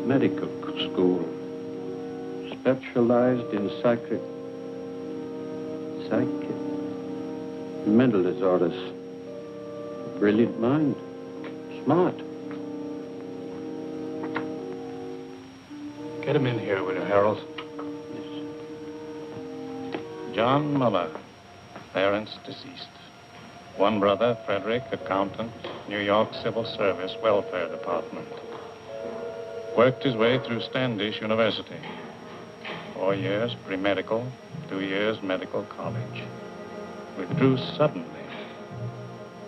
medical school, specialized in mental disorders. Brilliant mind, smart. Get him in here, will you, Harold? John Muller, parents deceased. One brother, Frederick, accountant, New York Civil Service Welfare Department. Worked his way through Standish University. 4 years pre-medical, 2 years medical college. Withdrew suddenly.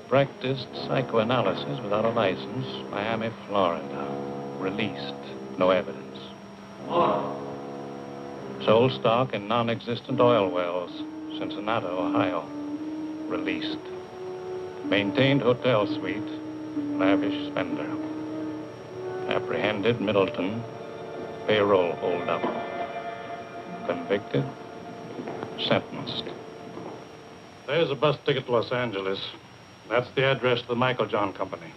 Practiced psychoanalysis without a license, Miami, Florida. Released, no evidence. Sold stock in non-existent oil wells, Cincinnati, Ohio. Released. Maintained hotel suite, lavish spender. Apprehended, Middleton, payroll holdup. Convicted, sentenced. There's a bus ticket to Los Angeles. That's the address of the Michael John Company.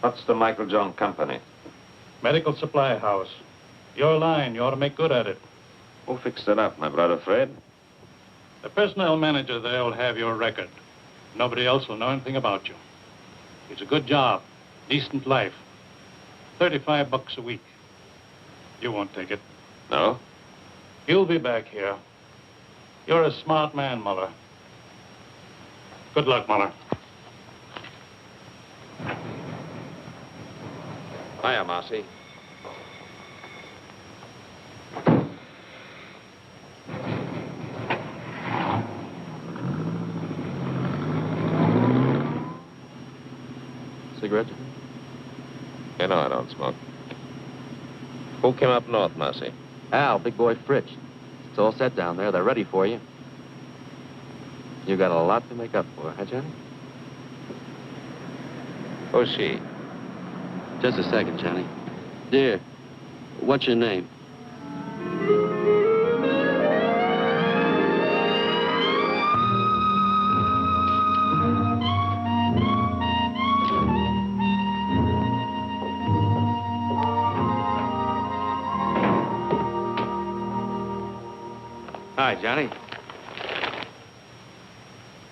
What's the Michael John Company? Medical supply house. Your line, you ought to make good at it. Who fixed it up, my brother Fred? The personnel manager there will have your record. Nobody else will know anything about you. It's a good job, decent life. $35 a week. You won't take it. No? You'll be back here. You're a smart man, Muller. Good luck, Muller. Hiya, Marcy. Cigarette? You know I don't smoke. Who came up north, Marcy? Al, big boy Fritz. It's all set down there. They're ready for you. You got a lot to make up for, huh, Johnny? Who's she? Just a second, Johnny. Dear, what's your name? Hi, Johnny.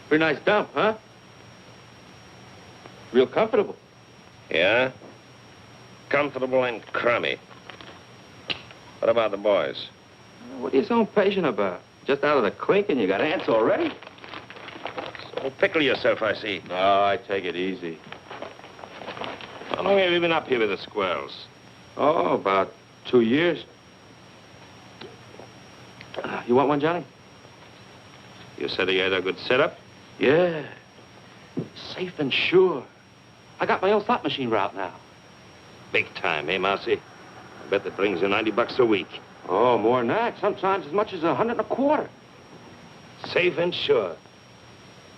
Pretty nice dump, huh? Real comfortable. Yeah? Comfortable and crummy. What about the boys? What are you so impatient about? Just out of the clink and you got ants already? So pickle yourself, I see. No, I take it easy. How long have you been up here with the squirrels? Oh, about 2 years. You want one, Johnny? You said you had a good setup? Yeah. Safe and sure. I got my own slot machine route now. Big time, eh, Marcy? I bet that brings you $90 a week. Oh, more than that. Sometimes as much as $125. Safe and sure.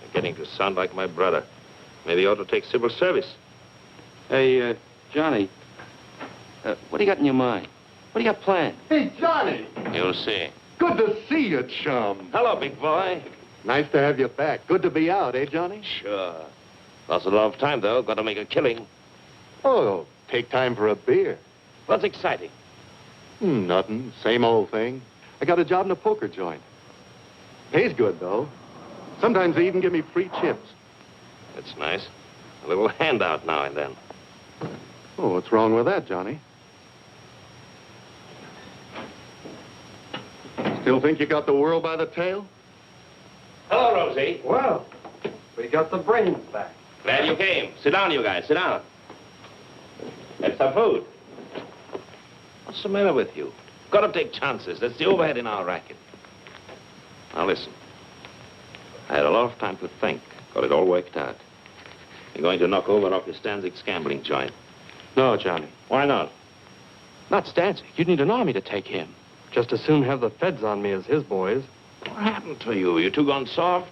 You're getting to sound like my brother. Maybe you ought to take civil service. Hey, Johnny, what do you got in your mind? What do you got planned? Hey, Johnny! You'll see. Good to see you, chum. Hello, big boy. Nice to have you back. Good to be out, eh, Johnny? Sure. Lost a lot of time, though. Got to make a killing. Oh, take time for a beer. What's exciting? Nothing. Same old thing. I got a job in a poker joint. Pays good, though. Sometimes they even give me free chips. That's nice. A little handout now and then. Oh, what's wrong with that, Johnny? Still think you got the world by the tail? Hello, Rosie. Well, we got the brains back. Glad you came. Sit down, you guys. Sit down. Have some food. What's the matter with you? Got to take chances. That's the overhead in our racket. Now, listen. I had a lot of time to think. Got it all worked out. You're going to knock over off your Stanzig's gambling joint. No, Johnny. Why not? Not Stanzik. You'd need an army to take him. Just as soon have the feds on me as his boys. What happened to you? You two gone soft?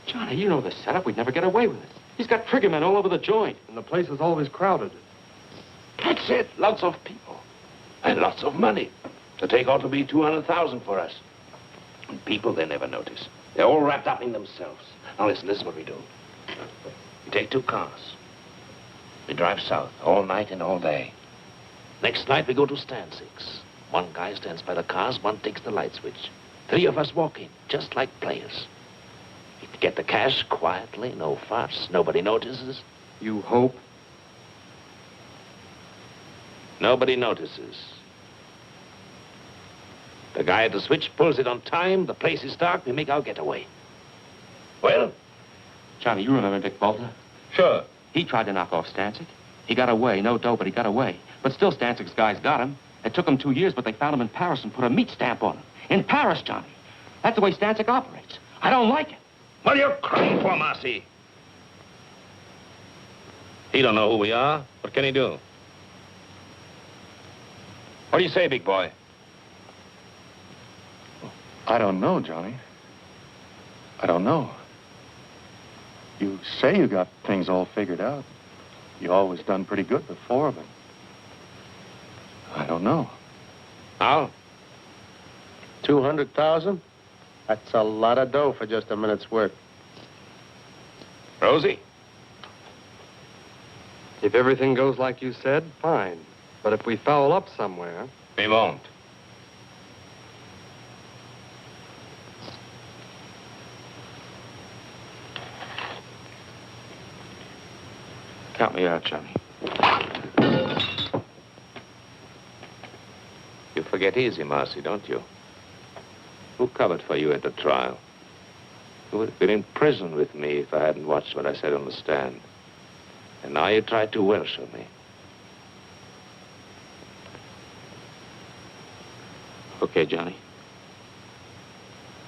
Johnny, you know the setup. We'd never get away with it. He's got triggermen all over the joint. And the place is always crowded. That's it. Lots of people. And lots of money. The take ought to be $200,000 for us. And people, they never notice. They're all wrapped up in themselves. Now, listen, this is what we do. We take 2 cars. We drive south all night and all day. Next night, we go to stand 6. One guy stands by the cars, one takes the light switch. 3 of us walk in, just like players. We get the cash quietly, no fuss. Nobody notices. You hope? Nobody notices. The guy at the switch pulls it on time. The place is dark. We make our getaway. Well? Johnny, you remember Dick Bolter? Sure. He tried to knock off Stancic. He got away. No dough, but he got away. But still, Stancic's guys got him. It took him 2 years, but they found him in Paris and put a meat stamp on him. In Paris, Johnny. That's the way Stancic operates. I don't like it. What are you crying for, Marcy? He don't know who we are. What can he do? What do you say, big boy? I don't know, Johnny. I don't know. You say you got things all figured out. You always done pretty good before, but I don't know. How? 200,000? That's a lot of dough for just a minute's work. Rosie? If everything goes like you said, fine. But if we foul up somewhere... We won't. Count me out, Johnny. You forget easy, Marcy, don't you? Who covered for you at the trial? You would have been in prison with me if I hadn't watched what I said on the stand. And now you try to worship me. Okay, Johnny.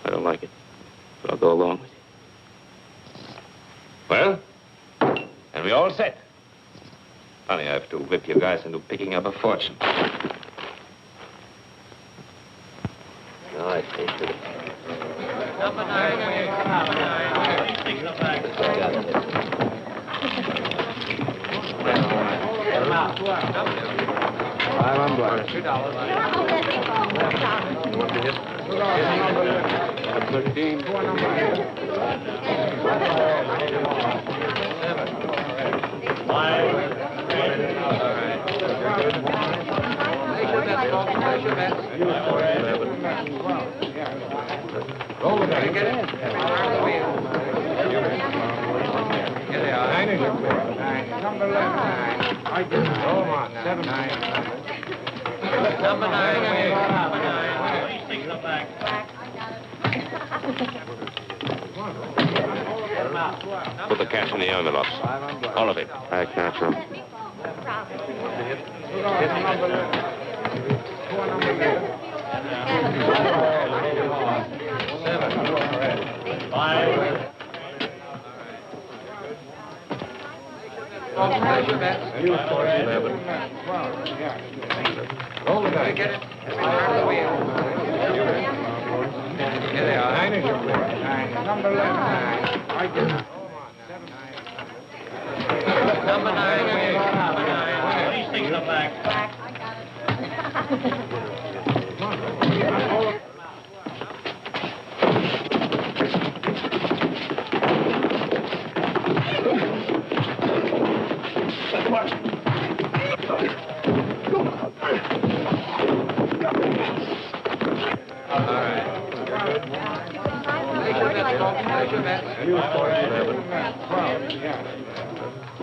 I don't like it, but I'll go along with you. Well? And we all set. Funny, I have to whip you guys into picking up a fortune. No, I think that... Number 9. $5 $2. You want to hit? 13. Roll it. Get it. Here they are. 9 is your clear. 9. Number 11. 9. I get it. Roll them on. 7. 9. Number 9. Number 9. 26 in the back. Put the cash in the envelopes. All of it. I can't from. Roll the dice. Get it. Turn the wheel. Here they are. 9 is your clear. 9. Number 11. 9. I get it. Number 9. Number 9. 26 in the back.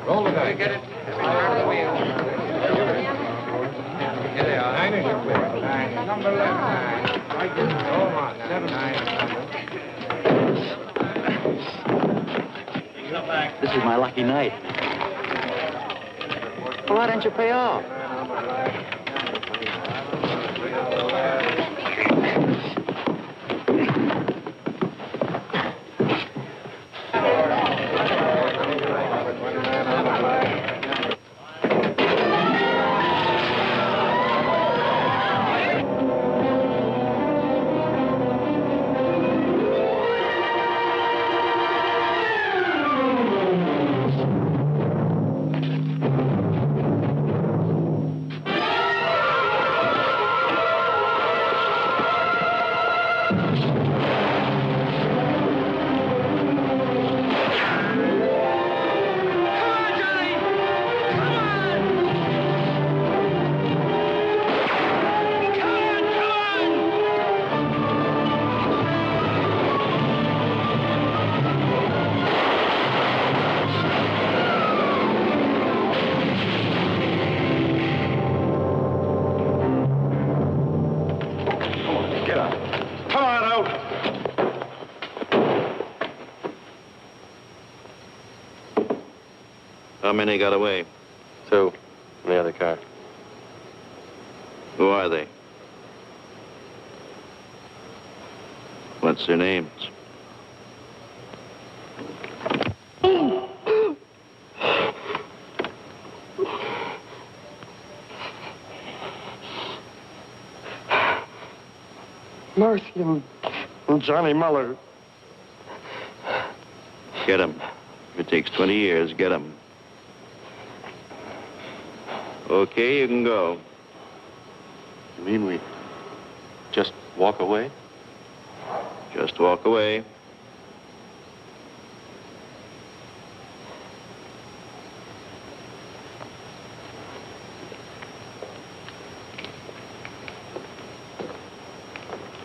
Roll the dice. Get it. Turn the wheel. Here they are. 9 is your clear. 9. Number 11. 9. I get it. Roll them on. 7. 9. This is my lucky night. Well, why don't you pay off? many got away? 2 in the other car. Who are they? What's their names? Marcy and Johnny Muller. Get them. If it takes 20 years, get them. Okay, you can go. You mean we just walk away? Just walk away.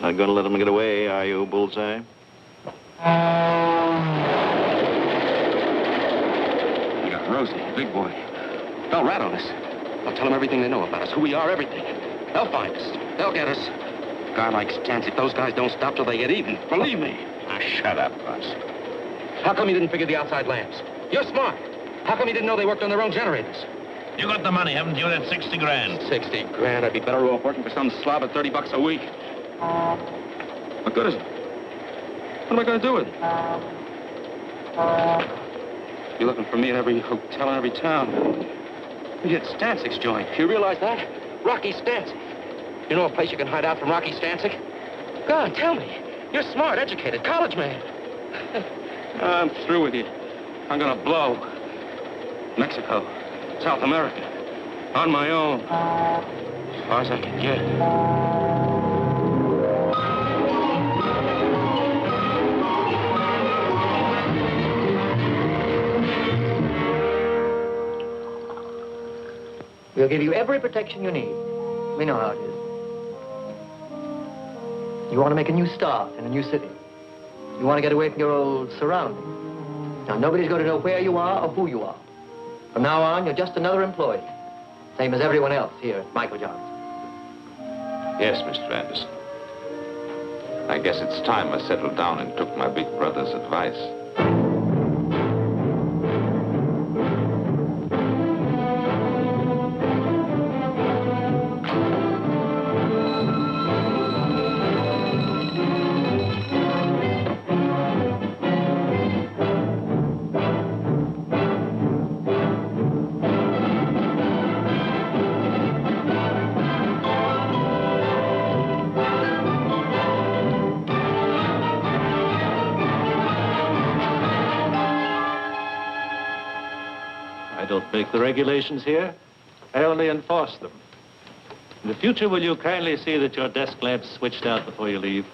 Not gonna let them get away, are you, Bullseye? You got Rosie, big boy. They'll rat on us. They'll tell them everything they know about us, who we are, everything. They'll find us. They'll get us. A guy like Stancic, those guys don't stop till they get even. Believe me. Ah, shut up, Buzz. How come you didn't figure the outside lamps? You're smart. How come you didn't know they worked on their own generators? You got the money, haven't you? That 60 grand. 60 grand. I'd be better off working for some slob at 30 bucks a week. What good is it? What am I going to do with it? You're looking for me in every hotel in every town. We hit Stancic's joint. You realize that? Rocky Stancic. You know a place you can hide out from Rocky Stancic? Go on, tell me. You're smart, educated, college man. I'm through with you. I'm going to blow. Mexico, South America, on my own. As far as I can get. We'll give you every protection you need. We know how it is. You want to make a new start in a new city. You want to get away from your old surroundings. Now, nobody's going to know where you are or who you are. From now on, you're just another employee. Same as everyone else here at Michael Johnson. Yes, Mr. Anderson. I guess it's time I settled down and took my big brother's advice. I don't make the regulations here. I only enforce them. In the future, will you kindly see that your desk lamp's switched out before you leave?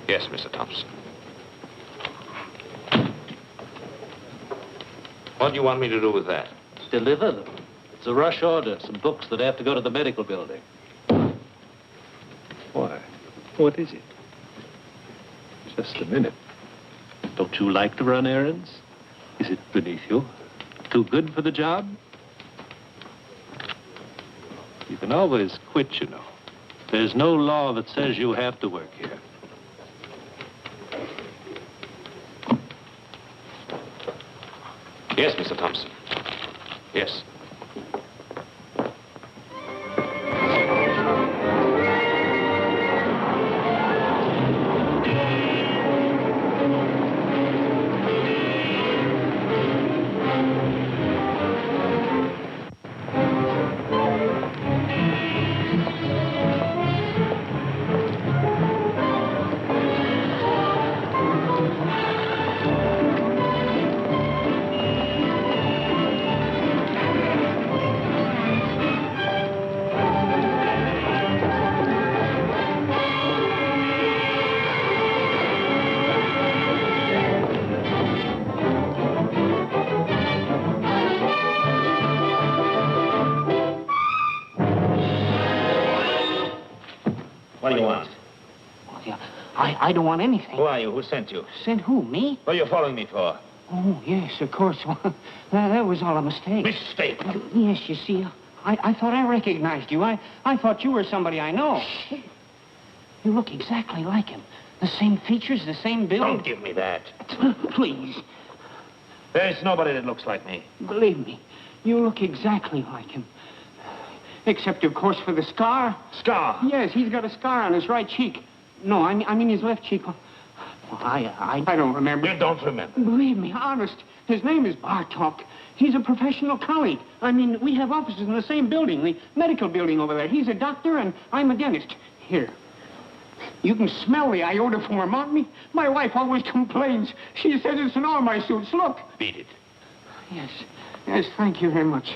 Yes, Mr. Thompson. What do you want me to do with that? Deliver them. It's a rush order, some books that have to go to the medical building. Why? What is it? Just a minute. Don't you like to run errands? Is it beneath you? Too good for the job? You can always quit, you know. There's no law that says you have to work here. Yes, Mr. Thompson. Yes. What do you want? Well, yeah, I don't want anything. Who are you? Who sent you? Sent who, me? What are you following me for? Oh, yes, of course. That was all a mistake. Mistake? Yes, you see, I thought I recognized you. I thought you were somebody I know. You look exactly like him. The same features, the same build. Don't give me that. Please, There's nobody that looks like me. believe me. You look exactly like him. Except, of course, for the scar. Scar? Yes, he's got a scar on his right cheek. No, I mean his left cheek. Well, I don't remember. You don't remember? Believe me, honest. His name is Bartok. He's a professional colleague. I mean, we have offices in the same building, the medical building over there. He's a doctor, and I'm a dentist. Here. You can smell the iodoform on me. My wife always complains. She says it's in all my suits. Look. Beat it. Yes. Yes, thank you very much.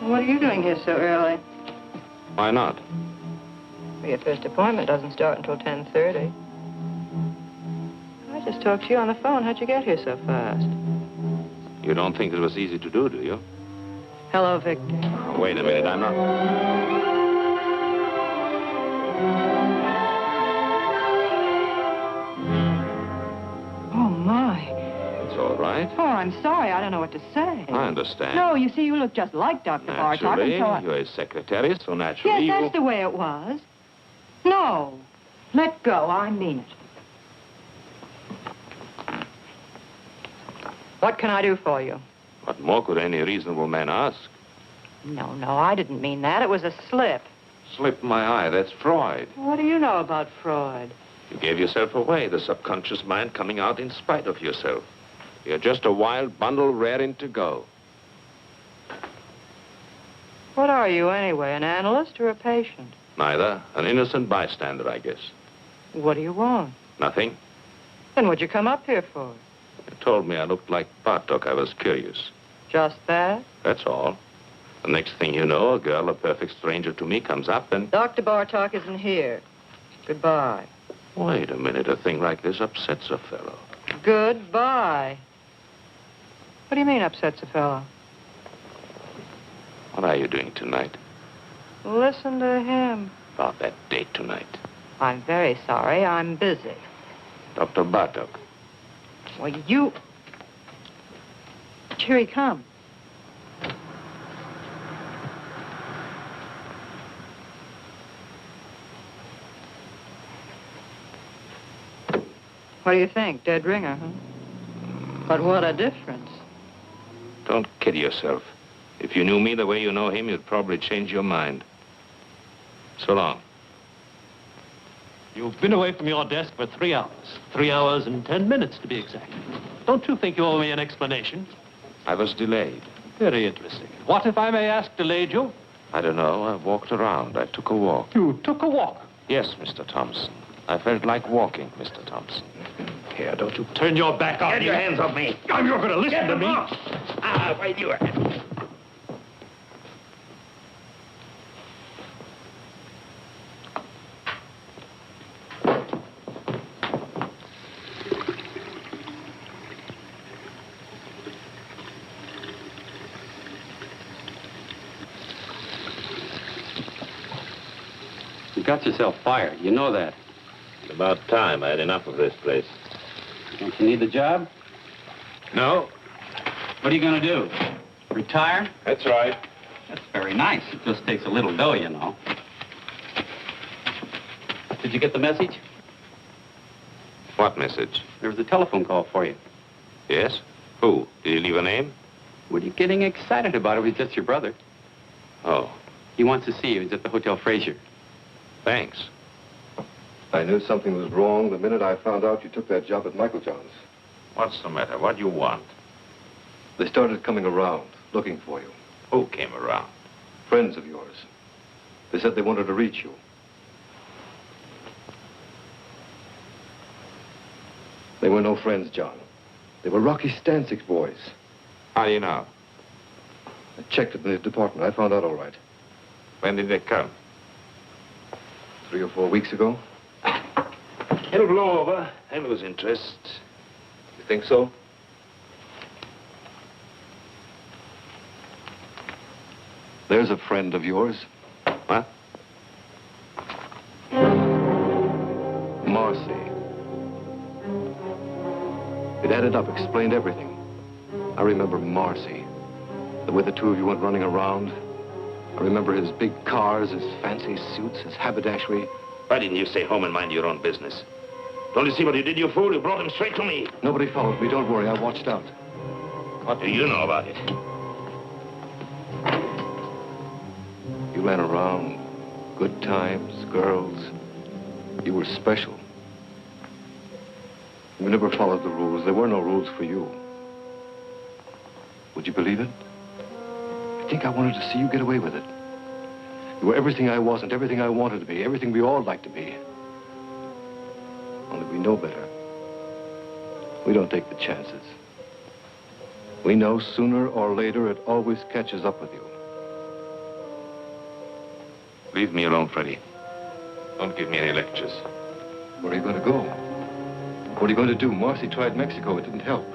What are you doing here so early? Why not? Well, your first appointment doesn't start until 10:30. I just talked to you on the phone. How'd you get here so fast? You don't think it was easy to do you? Hello, Victor. Wait a minute, I'm not... Oh, my. It's all right. Oh, I'm sorry. I don't know what to say. I understand. No, you see, you look just like Dr. Bartok, Naturally, and so I... you're his secretary, so naturally Yes, that's the way it was. No. Let go. I mean it. What can I do for you? What more could any reasonable man ask? No, I didn't mean that. It was a slip. Slip my eye, that's Freud. What do you know about Freud? You gave yourself away, the subconscious mind coming out in spite of yourself. You're just a wild bundle raring to go. What are you, anyway, an analyst or a patient? Neither. An innocent bystander, I guess. What do you want? Nothing. Then what'd you come up here for? You told me I looked like Bartok. I was curious. Just that? That's all. The next thing you know, a girl, a perfect stranger to me, comes up and... Dr. Bartok isn't here. Goodbye. Wait a minute. A thing like this upsets a fellow. Goodbye. What do you mean upsets a fellow? What are you doing tonight? Listen to him. About that date tonight. I'm very sorry. I'm busy. Dr. Bartok. Well, you... Here he comes. What do you think? Dead ringer, huh? But what a difference. Don't kid yourself. If you knew me the way you know him, you'd probably change your mind. So long. You've been away from your desk for 3 hours. 3 hours and 10 minutes, to be exact. Don't you think you owe me an explanation? I was delayed. Very interesting. What, if I may ask, delayed you? I don't know. I walked around. I took a walk. You took a walk? Yes, Mr. Thompson. I felt like walking, Mr. Thompson. Here, don't you turn your back on me. Get your hands off me. Oh, you're going to listen to me. Wait, you are. You got yourself fired. You know that. It's about time. I had enough of this place. Don't you need the job? No. What are you going to do? Retire? That's right. That's very nice. It just takes a little dough, you know. Did you get the message? What message? There was a telephone call for you. Yes? Who? Did he leave a name? What are you getting excited about? It was just your brother. Oh. He wants to see you. He's at the Hotel Fraser. Thanks. I knew something was wrong the minute I found out you took that job at Michael John's. What's the matter? What do you want? They started coming around, looking for you. Who came around? Friends of yours. They said they wanted to reach you. They were no friends, John. They were Rocky Stanczyk's boys. How do you know? I checked it in the department. I found out all right. When did they come? 3 or 4 weeks ago. It'll blow over. I lose interest. You think so? There's a friend of yours. What? Marcy. It added up, explained everything. I remember Marcy. The way the two of you went running around. I remember his big cars, his fancy suits, his haberdashery. Why didn't you stay home and mind your own business? Don't you see what you did, you fool? You brought him straight to me. Nobody followed me. Don't worry. I watched out. What do you know about it? You ran around. Good times, girls. You were special. You never followed the rules. There were no rules for you. Would you believe it? I think I wanted to see you get away with it. You were everything I wasn't, everything I wanted to be, everything we all like to be. Only we know better. We don't take the chances. We know sooner or later it always catches up with you. Leave me alone, Freddie. Don't give me any lectures. Where are you going to go? What are you going to do? Marcy tried Mexico. It didn't help.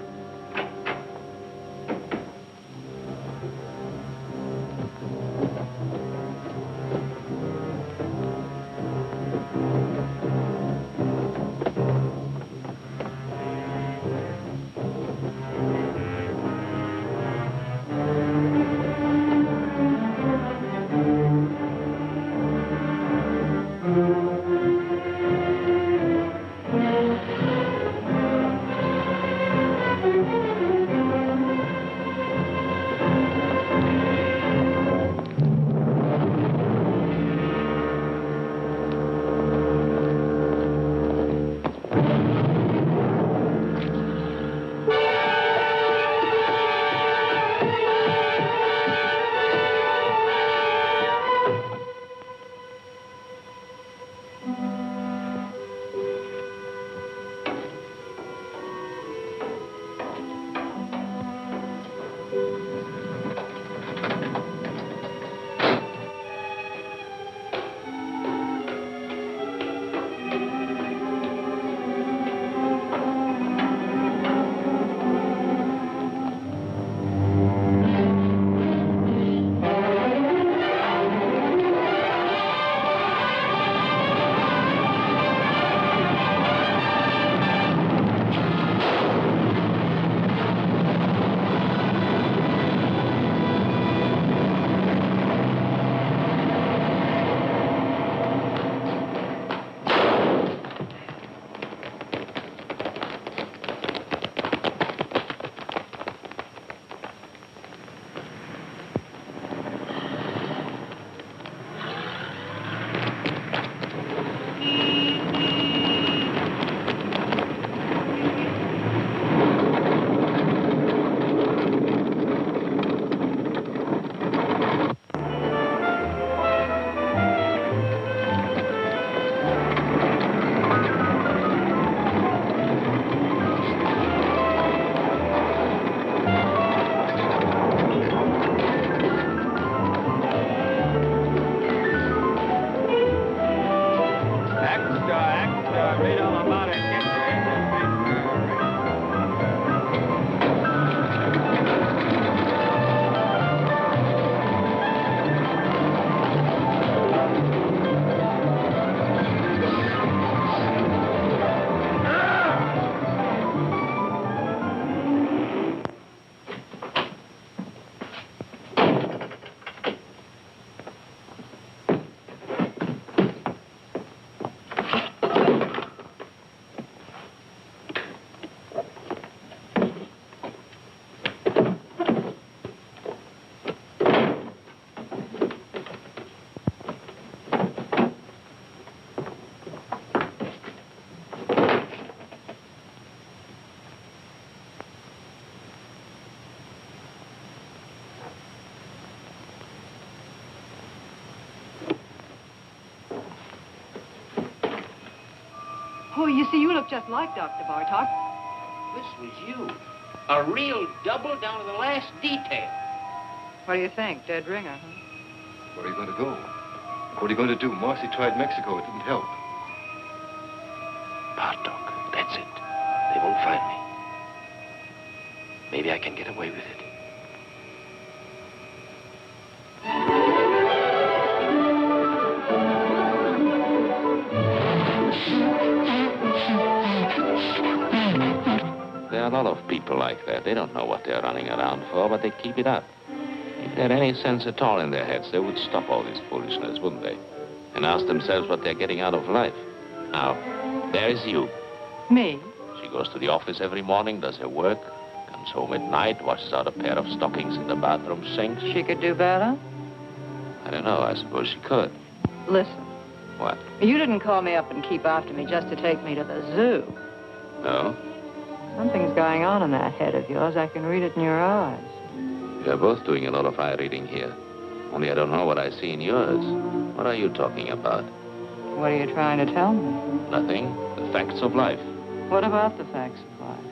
Oh, you see, you look just like Dr. Bartok. This was you. A real double down to the last detail. What do you think? Dead ringer, huh? Where are you going to go? What are you going to do? Marcy tried Mexico. It didn't help. Bartok, that's it. They won't find me. Maybe I can get away with it. There are a lot of people like that. They don't know what they're running around for, but they keep it up. If they had any sense at all in their heads, they would stop all this foolishness, wouldn't they? And ask themselves what they're getting out of life. Now, there's you. Me? She goes to the office every morning, does her work, comes home at night, washes out a pair of stockings in the bathroom sink. She could do better? I don't know. I suppose she could. Listen. What? You didn't call me up and keep after me just to take me to the zoo. No? Something's going on in that head of yours. I can read it in your eyes. You're both doing a lot of eye reading here. Only I don't know what I see in yours. What are you talking about? What are you trying to tell me? Nothing. The facts of life. What about the facts of life?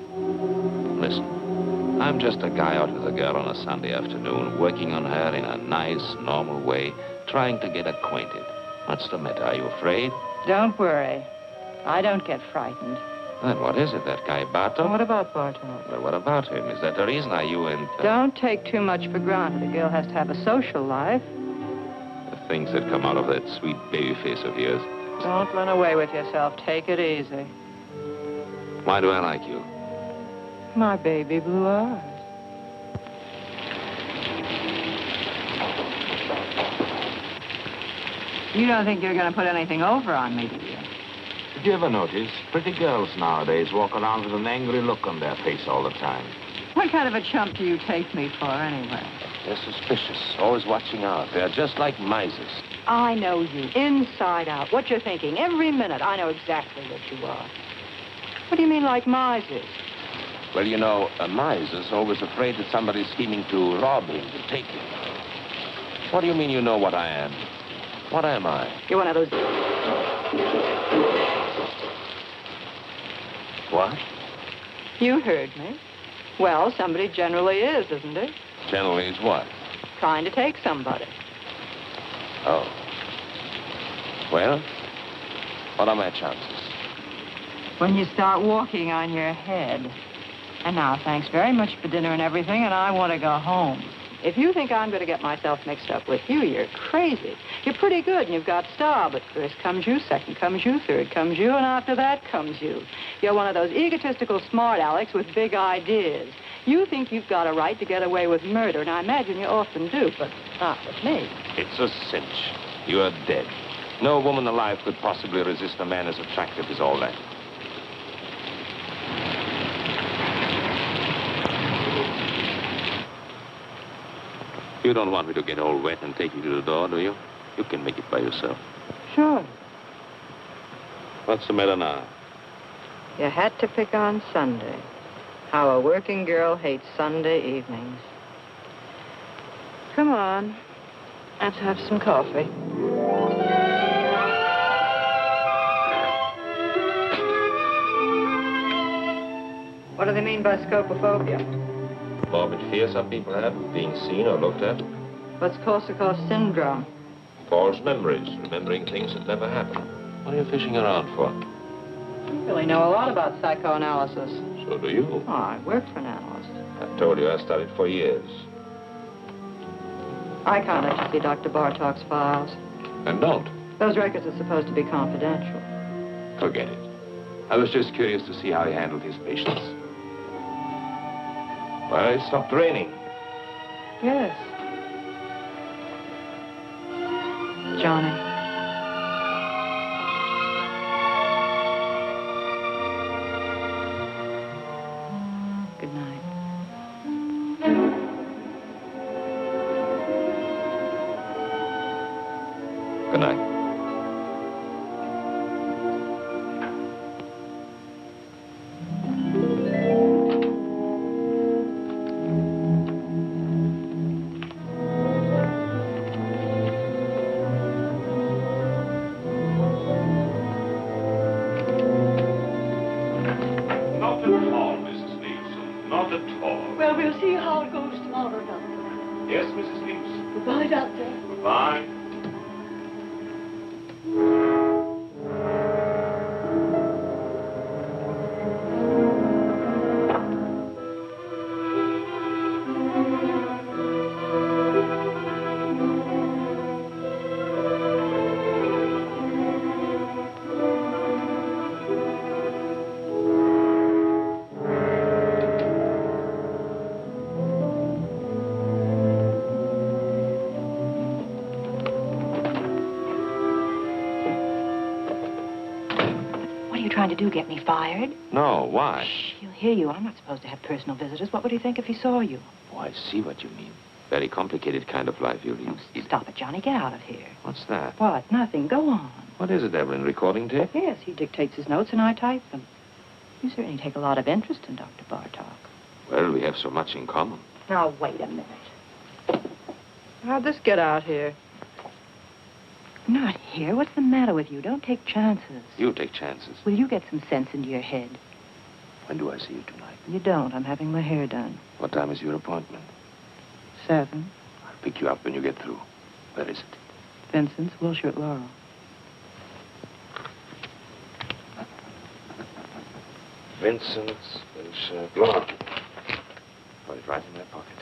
Listen, I'm just a guy out with a girl on a Sunday afternoon, working on her in a nice, normal way, trying to get acquainted. What's the matter? Are you afraid? Don't worry. I don't get frightened. Then what is it, that guy Bartok? What about Bartok? Well, what about him? Is that the reason? Are you in... Don't take too much for granted. A girl has to have a social life. The things that come out of that sweet baby face of yours. Don't run away with yourself. Take it easy. Why do I like you? My baby blue eyes. You don't think you're going to put anything over on me, do you? Did you ever notice pretty girls nowadays walk around with an angry look on their face all the time? What kind of a chump do you take me for, anyway? They're suspicious, always watching out. They're just like misers. I know you, inside out. What you're thinking, every minute. I know exactly what you are. What do you mean, like misers? Well, you know, a miser's always afraid that somebody's scheming to rob him, to take him. What do you mean you know what I am? What am I? You're one of those... What? You heard me. Well, somebody generally is, isn't it? Generally is what? Trying to take somebody. Oh. Well, what are my chances? When you start walking on your head. And now, thanks very much for dinner and everything, and I want to go home. If you think I'm going to get myself mixed up with you, you're crazy. You're pretty good, and you've got style, but first comes you, second comes you, third comes you, and after that comes you. You're one of those egotistical smart Alecks with big ideas. You think you've got a right to get away with murder, and I imagine you often do, but not with me. It's a cinch. You're dead. No woman alive could possibly resist a man as attractive as all that. You don't want me to get all wet and take you to the door, do you? You can make it by yourself. Sure. What's the matter now? You had to pick on Sunday. How a working girl hates Sunday evenings. Come on. Let's have some coffee. What do they mean by scopophobia? Morbid fear some people have of being seen or looked at. What's Korsakoff syndrome? False memories, remembering things that never happened. What are you fishing around for? You really know a lot about psychoanalysis. So do you. Oh, I work for an analyst. I told you I studied for years. I can't let you see Dr. Bartok's files. And don't. Those records are supposed to be confidential. Forget it. I was just curious to see how he handled his patients. Well, it stopped raining. Yes. Johnny. Good night. Good night. Not at all, Mrs. Leeson. Not at all. Well, we'll see how it goes tomorrow, Doctor. Yes, Mrs. Leeson. Goodbye, Doctor. Goodbye. trying to do, get me fired? No, why? Shh, he'll hear you. I'm not supposed to have personal visitors. What would he think if he saw you? Oh, I see what you mean. Very complicated kind of life you lead. Oh, stop it, Johnny. Get out of here. What's that? What? Nothing. Go on. What is it, Evelyn? Recording tape? Yes, he dictates his notes and I type them. You certainly take a lot of interest in Dr. Bartok. Well, we have so much in common. Now, wait a minute. How'd this get out here? Not here. What's the matter with you? Don't take chances. You take chances. Will you get some sense into your head? When do I see you tonight? You don't. I'm having my hair done. What time is your appointment? 7. I'll pick you up when you get through. Where is it? Vincent's, Wilshire at Laurel. Vincent's, Wilshire, Laurel. Got it right in my pocket.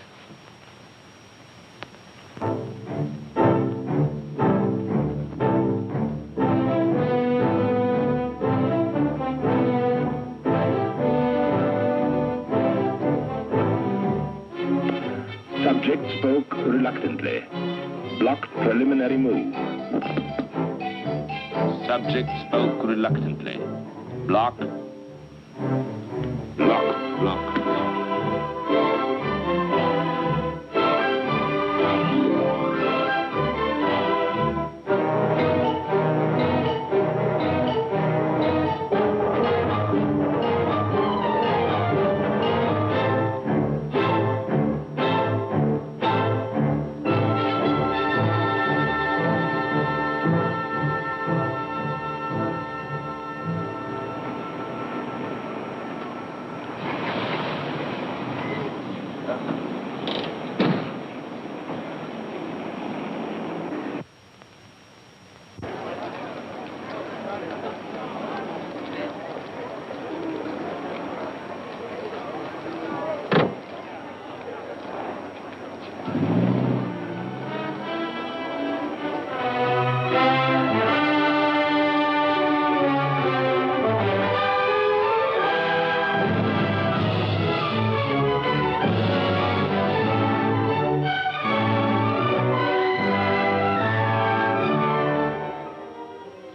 Subject spoke reluctantly. Blocked preliminary move. Subject spoke reluctantly. Block. Block. Block.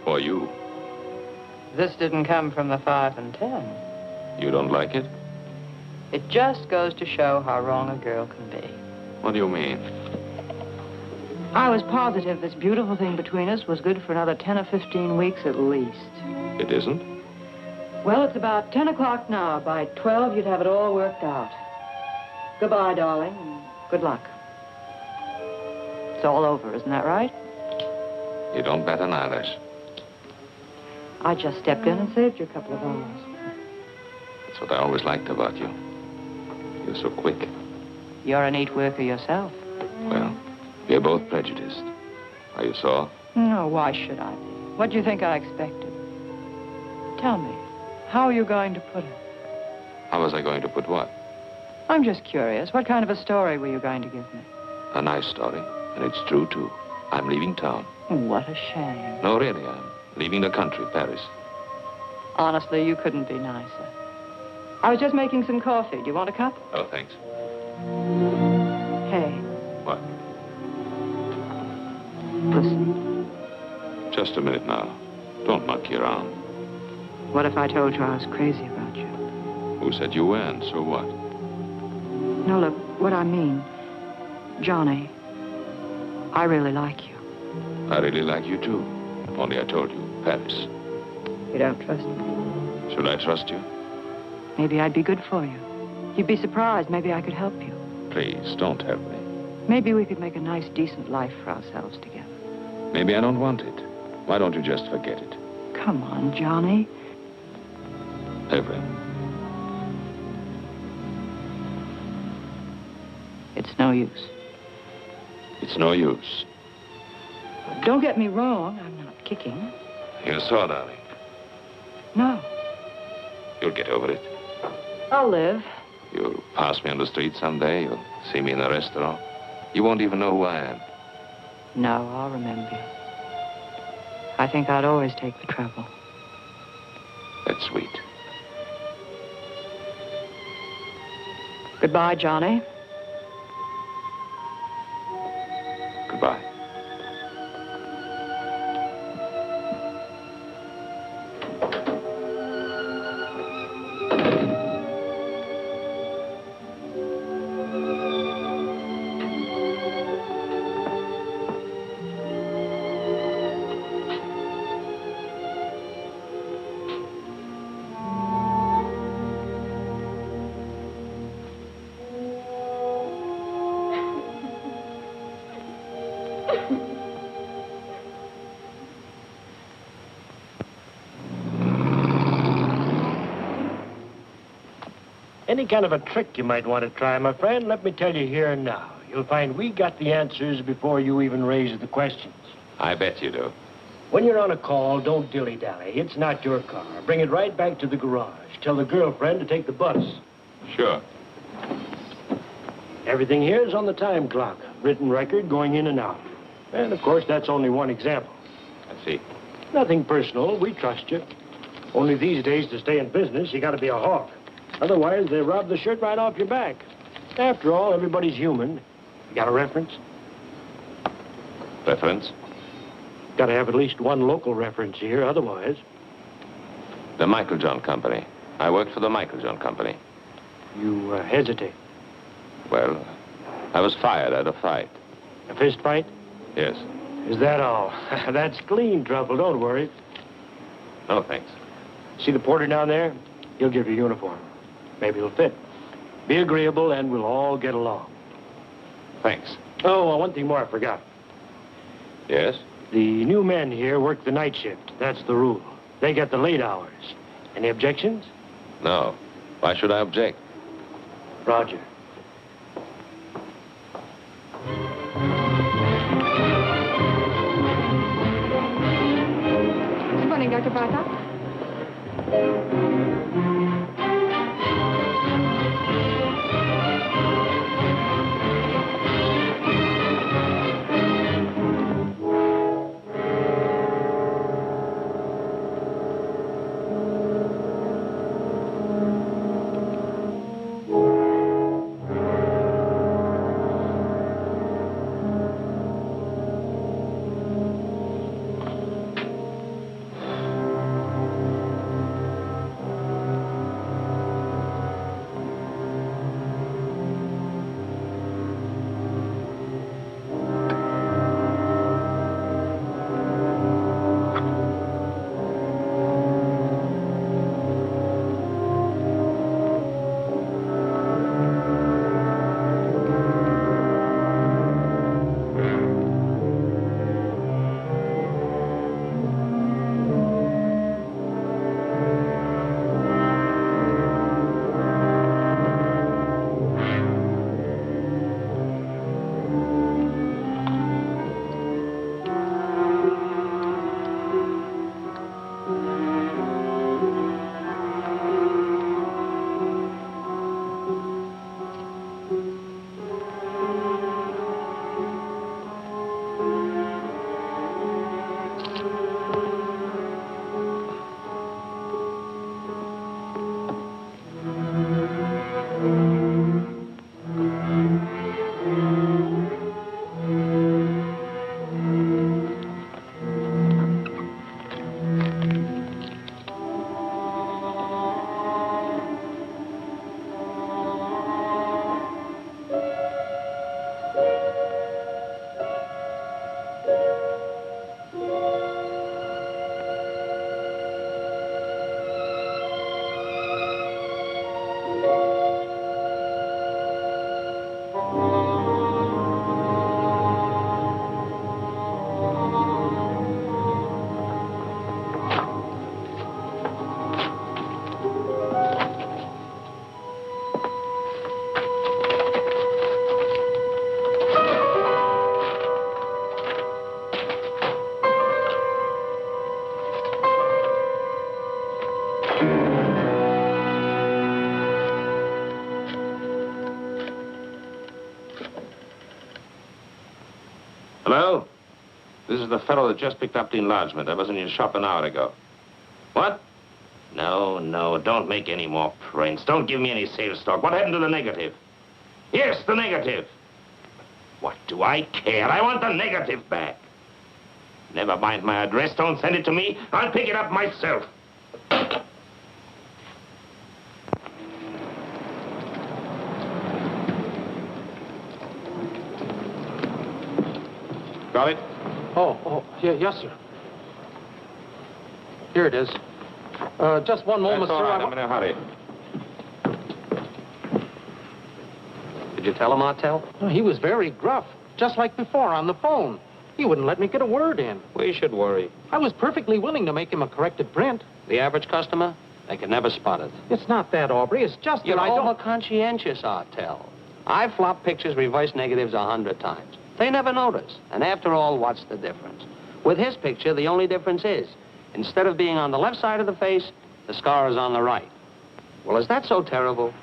For you. This didn't come from the 5 and 10. You don't like it? It just goes to show how wrong a girl can be. What do you mean? I was positive this beautiful thing between us was good for another 10 or 15 weeks at least. It isn't? Well, it's about 10 o'clock now. By 12, you'd have it all worked out. Goodbye, darling, and good luck. It's all over, isn't that right? You don't bat an eyelash. I just stepped in and saved you a couple of hours. That's what I always liked about you. You're so quick. You're a neat worker yourself. Well, we're both prejudiced. Are you sore? No, why should I be? What do you think I expected? Tell me, how are you going to put it? How was I going to put what? I'm just curious. What kind of a story were you going to give me? A nice story. And it's true, too. I'm leaving town. What a shame. No, really, I'm leaving the country, Paris. Honestly, you couldn't be nicer. I was just making some coffee. Do you want a cup? Oh, thanks. Hey. What? Listen. Just a minute now. Don't monkey around. What if I told you I was crazy about you? Who said you weren't? So what? No, look, what I mean, Johnny, I really like you. I really like you, too. Only I told you, Paris. You don't trust me? Should I trust you? Maybe I'd be good for you. You'd be surprised. Maybe I could help you. Please, don't help me. Maybe we could make a nice, decent life for ourselves together. Maybe I don't want it. Why don't you just forget it? Come on, Johnny. Evelyn. It's no use. It's no use. Don't get me wrong. I'm not kicking. You're sore, darling. No. You'll get over it. I'll live. You'll pass me on the street someday. You'll see me in a restaurant. You won't even know who I am. No, I'll remember you. I think I'd always take the trouble. That's sweet. Goodbye, Johnny. Goodbye. Any kind of a trick you might want to try, my friend, let me tell you here and now. You'll find we got the answers before you even raise the questions. I bet you do. When you're on a call, don't dilly-dally. It's not your car. Bring it right back to the garage. Tell the girlfriend to take the bus. Sure. Everything here is on the time clock. Written record going in and out. And, of course, that's only one example. I see. Nothing personal. We trust you. Only these days, to stay in business, you got to be a hawk. Otherwise, they rob the shirt right off your back. After all, everybody's human. You got a reference? Reference? Got to have at least one local reference here, otherwise. The Michael John Company. I worked for the Michael John Company. You hesitate. Well, I was fired at a fight. A fist fight? Yes. Is that all? That's clean trouble, don't worry. No, thanks. See the porter down there? He'll give you a uniform. Maybe it'll fit. Be agreeable and we'll all get along. Thanks. Oh, one thing more I forgot. Yes? The new men here work the night shift. That's the rule. They get the late hours. Any objections? No. Why should I object? Roger. Good morning, Dr. Bartok. Hello? This is the fellow that just picked up the enlargement. I was in your shop an hour ago. What? No, no, don't make any more prints. Don't give me any sales talk. What happened to the negative? Yes, the negative. What do I care? I want the negative back. Never mind my address. Don't send it to me. I'll pick it up myself. Got it? Yeah, yes, sir. Here it is. Just one moment, That's all sir. right. I'm in a hurry. Did you tell him, Martel? He was very gruff, just like before on the phone. He wouldn't let me get a word in. We should worry. I was perfectly willing to make him a corrected print. The average customer, they can never spot it. It's not that, Aubrey. It's just You're that I don't... over-conscientious, Artel. I've flopped pictures reverse negatives 100 times. They never notice. And after all, what's the difference? With his picture, the only difference is, instead of being on the left side of the face, the scar is on the right. Well, is that so terrible?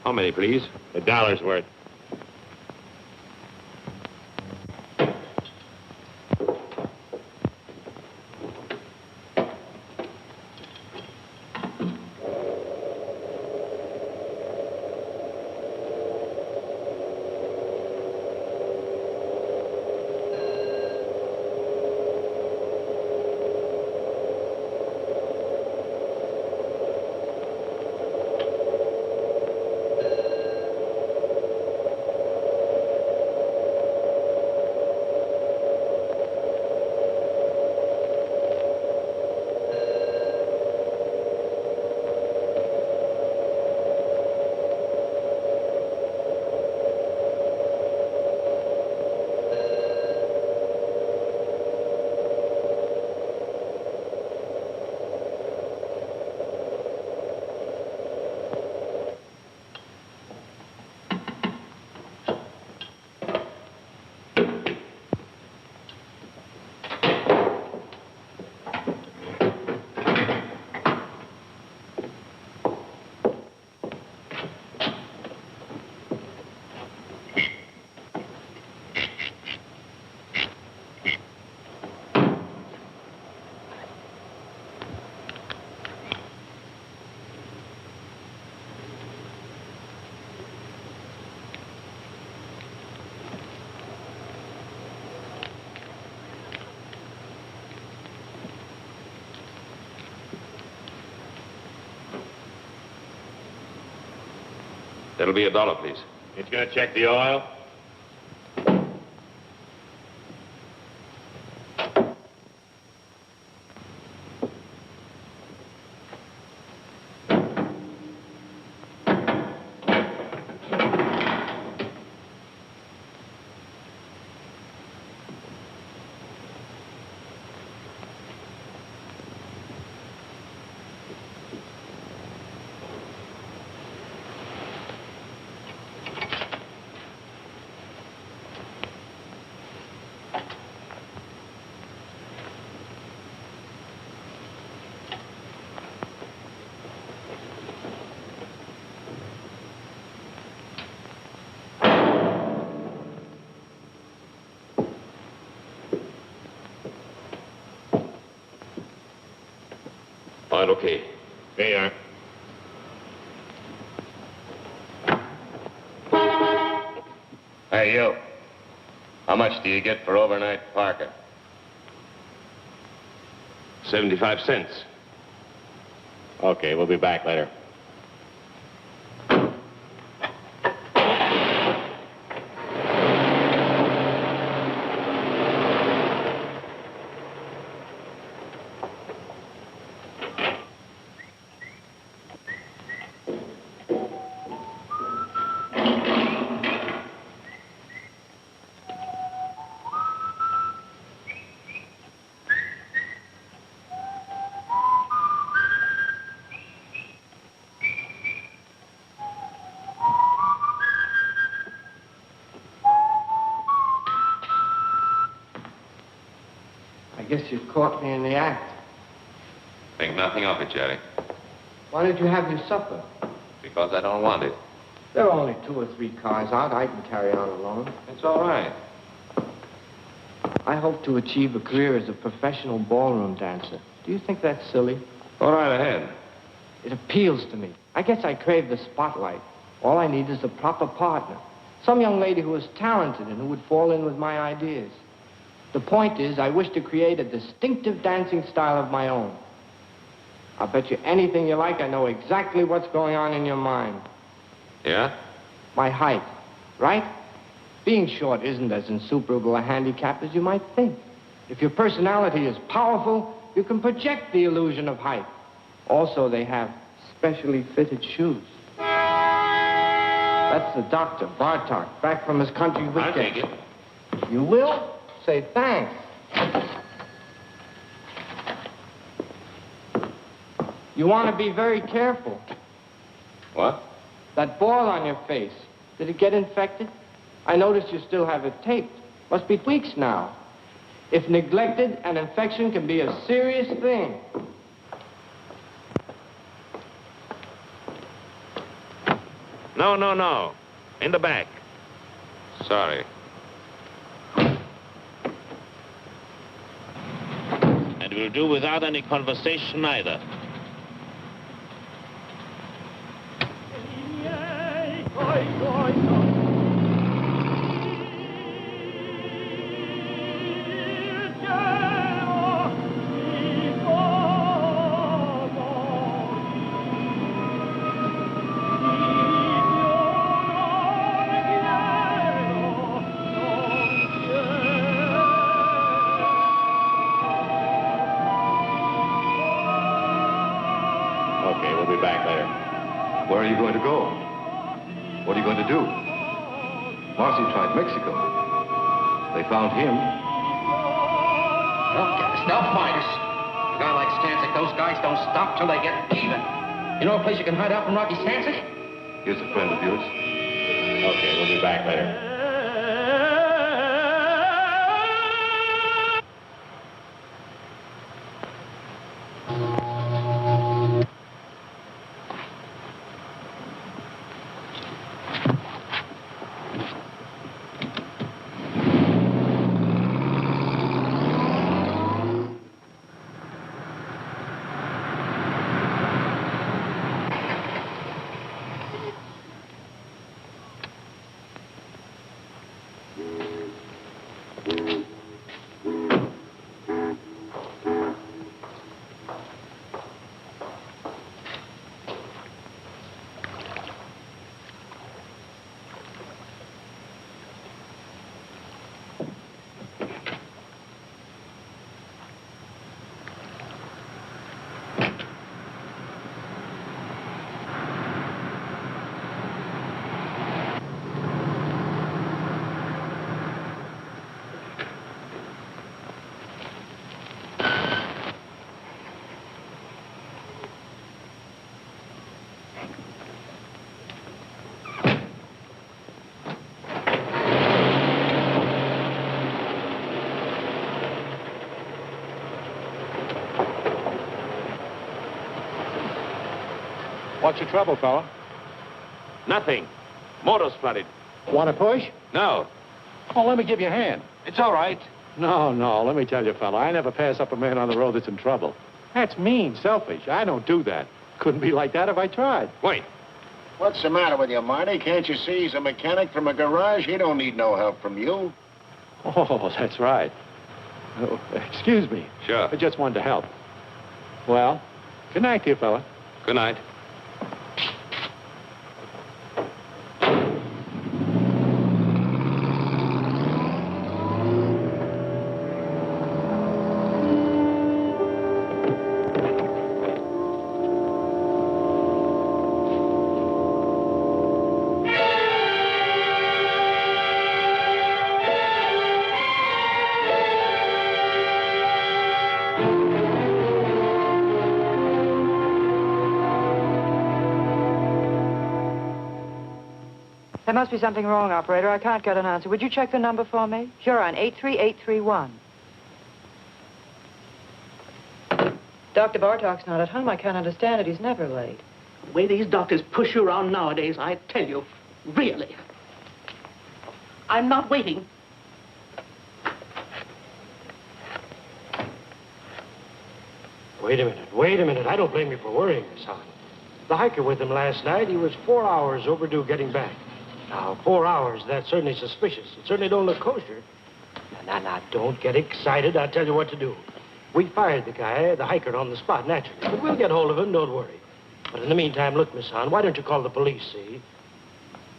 How many, please? $1's worth. That'll be $1, please. It's gonna check the oil? All right, okay. There you are. Hey, you. How much do you get for overnight parking? 75 cents. Okay, we'll be back later. I guess you caught me in the act. Think nothing of it, Jerry. Why did you have your supper? Because I don't want it. There are only 2 or 3 cars out. I can carry on alone. It's all right. I hope to achieve a career as a professional ballroom dancer. Do you think that's silly? Go right ahead. It appeals to me. I guess I crave the spotlight. All I need is a proper partner. Some young lady who is talented and who would fall in with my ideas. The point is, I wish to create a distinctive dancing style of my own. I'll bet you anything you like I know exactly what's going on in your mind. Yeah? My height. right? Being short isn't as insuperable a handicap as you might think. If your personality is powerful, you can project the illusion of height. Also, they have specially fitted shoes. That's the doctor, Bartok, back from his country weekend. I'll take it. You will? Say thanks. You want to be very careful. What? That boil on your face, did it get infected? I noticed you still have it taped. Must be weeks now. If neglected, an infection can be a serious thing. No, no, no. In the back. Sorry. And we'll do without any conversation either. Okay, we'll be back later. Where are you going to go? What are you going to do? Marcy tried Mexico. They found him. They'll get us. They'll find us. A guy like Stanzik, those guys don't stop till they get even. You know a place you can hide out from Rocky Stanzik? Here's a friend of yours. Okay, we'll be back later. What's your trouble, fella? Nothing. Motor's flooded. Want to push? No. Oh, let me give you a hand. It's all right. No, let me tell you, fella, I never pass up a man on the road that's in trouble. That's mean, selfish. I don't do that. Couldn't be like that if I tried. Wait. What's the matter with you, Marty? Can't you see he's a mechanic from a garage? He don't need no help from you. Oh, that's right. Oh, excuse me. Sure. I just wanted to help. Well, good night to you, fella. Good night. There must be something wrong, operator. I can't get an answer. Would you check the number for me? Sure, on 83831. Dr. Bartok's not at home. I can't understand it. He's never late. The way these doctors push you around nowadays, I tell you, really. I'm not waiting. Wait a minute. I don't blame you for worrying, Miss Hahn. The hiker with him last night, he was 4 hours overdue getting back. Now, 4 hours, that's certainly suspicious. It certainly don't look kosher. Now, don't get excited. I'll tell you what to do. We fired the guy, the hiker, on the spot, naturally. But we'll get hold of him, don't worry. But in the meantime, look, Miss Hahn, why don't you call the police, see?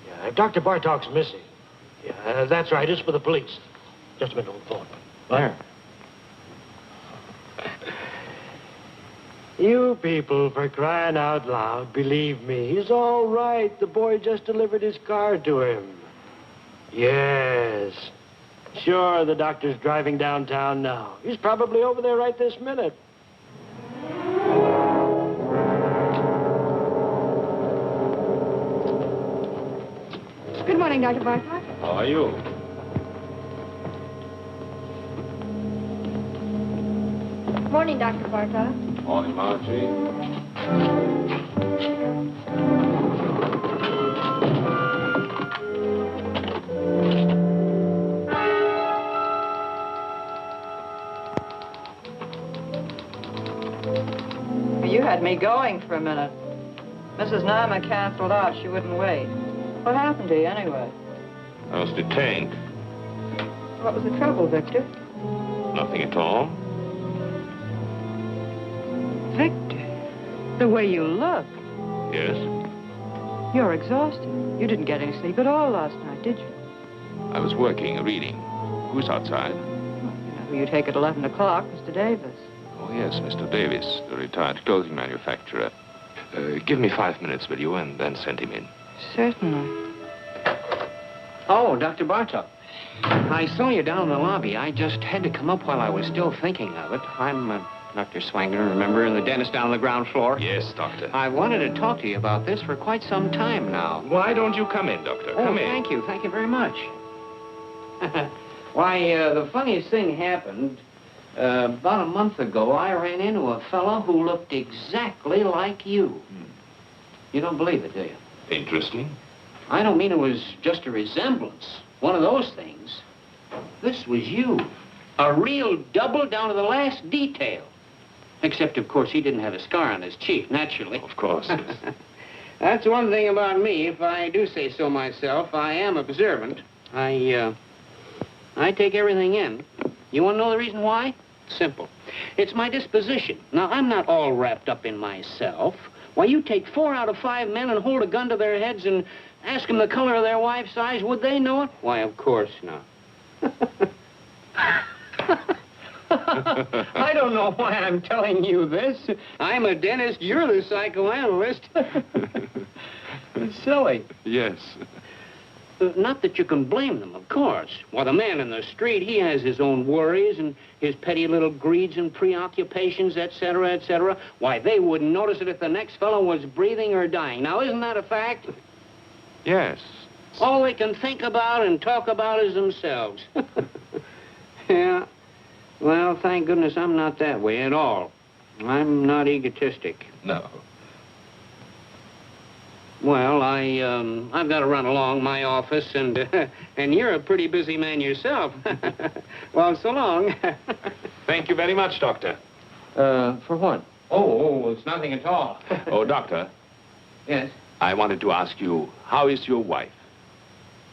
Yeah, if Dr. Bartok's missing, Yeah, that's right. It's for the police. Just a minute, old Thorpe. Where? You people, for crying out loud, believe me, he's all right. The boy just delivered his car to him. Yes. Sure, the doctor's driving downtown now. He's probably over there right this minute. Good morning, Dr. Bartok. How are you? Morning, Dr. Bartok. Morning, Margie. You had me going for a minute. Mrs. Nama canceled out. She wouldn't wait. What happened to you, anyway? I was detained. What was the trouble, Victor? Nothing at all. Victor, the way you look. Yes? You're exhausted. You didn't get any sleep at all last night, did you? I was working, reading. Who's outside? You know who you take at 11 o'clock, Mr. Davis. Oh, yes, Mr. Davis, the retired clothing manufacturer. Give me 5 minutes, will you, and then send him in. Certainly. Oh, Dr. Bartok. I saw you down in the lobby. I just had to come up while I was still thinking of it. I'm Dr. Swanger, remember, the dentist down on the ground floor? Yes, doctor. I wanted to talk to you about this for quite some time now. Why don't you come in, doctor? Oh, Come in. thank you. Thank you very much. Why, the funniest thing happened. About a month ago, I ran into a fellow who looked exactly like you. You don't believe it, do you? Interesting. I don't mean it was just a resemblance. One of those things. This was you. A real double down to the last detail. Except, of course, he didn't have a scar on his cheek, naturally. Of course. Yes. That's one thing about me. If I do say so myself, I am observant. I take everything in. You want to know the reason why? Simple. It's my disposition. Now, I'm not all wrapped up in myself. Why, you take 4 out of 5 men and hold a gun to their heads and ask them the color of their wife's eyes. Would they know it? Why, of course not. I don't know why I'm telling you this. I'm a dentist. You're the psychoanalyst. It's silly. Yes. Not that you can blame them, of course. Well, the man in the street, he has his own worries and his petty little greeds and preoccupations, et cetera. Why, they wouldn't notice it if the next fellow was breathing or dying. Now, isn't that a fact? Yes. All they can think about and talk about is themselves. Yeah. Well, thank goodness I'm not that way at all. I'm not egotistic. No. Well, I've got to run along my office, and you're a pretty busy man yourself. Well, so long. Thank you very much, doctor. For what? Oh, it's nothing at all. Oh, doctor. Yes? I wanted to ask you, how is your wife?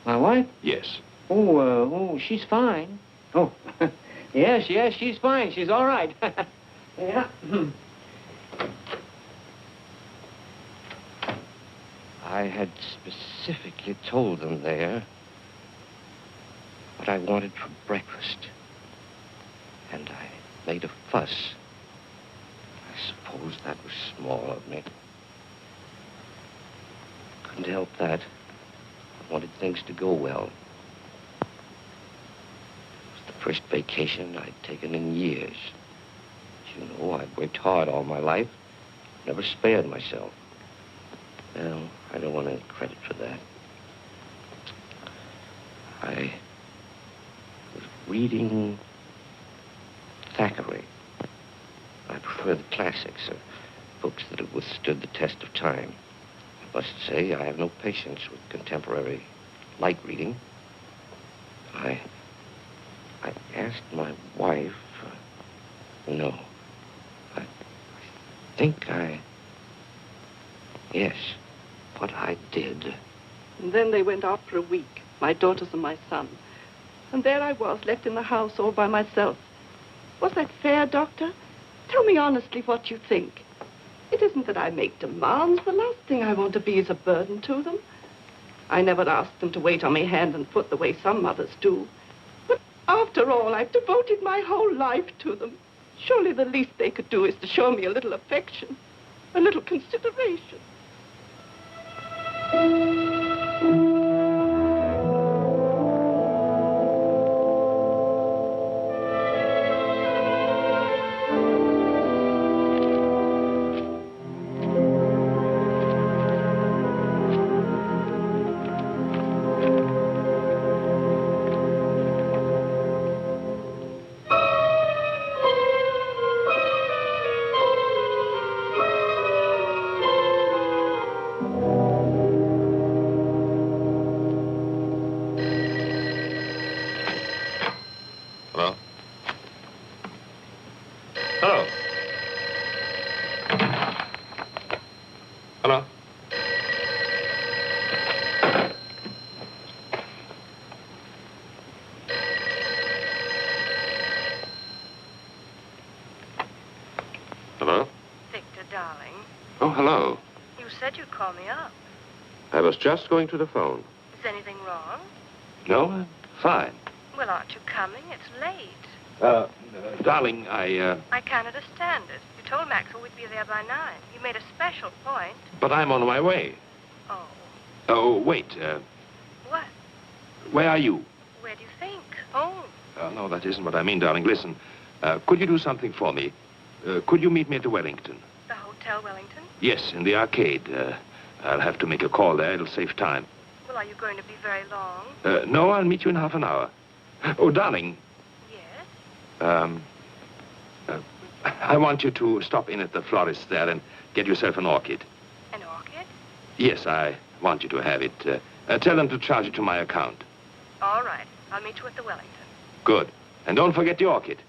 My wife? Yes. Oh, she's fine. Oh, yes, she's fine. She's all right. Yeah. I had specifically told them there what I wanted for breakfast. And I made a fuss. I suppose that was small of me. Couldn't help that. I wanted things to go well. It was the first vacation I'd taken in years. As you know, I've worked hard all my life. Never spared myself. Well, I don't want any credit for that. I was reading Thackeray. I prefer the classics, books that have withstood the test of time. I must say, I have no patience with contemporary light reading. I asked my wife, no, I think yes, what I did. And then they went out for a week, my daughters and my son. And there I was, left in the house all by myself. Was that fair, Doctor? Tell me honestly what you think. It isn't that I make demands. The last thing I want to be is a burden to them. I never asked them to wait on me hand and foot the way some mothers do. But after all, I've devoted my whole life to them. Surely the least they could do is to show me a little affection, a little consideration. Hello? Hello? Hello? Hello? Victor, darling, Oh, hello. you said you'd call me up. I was just going to the phone. Is anything wrong? No, I'm fine. Well, aren't you coming? It's late. Darling, I can't understand it. You told Maxwell we'd be there by 9. You made a special point. but I'm on my way. Oh. Oh, wait, What? where are you? Where do you think? Home. No, that isn't what I mean, darling. Listen, could you do something for me? Could you meet me at the Wellington? The Hotel Wellington? Yes, in the arcade. I'll have to make a call there. It'll save time. Well, are you going to be very long? No, I'll meet you in half an hour. Oh, darling. Yes? I want you to stop in at the florist there and get yourself an orchid. An orchid? Yes, I want you to have it. Tell them to charge it to my account. All right. I'll meet you at the Wellington. Good. And don't forget the orchid.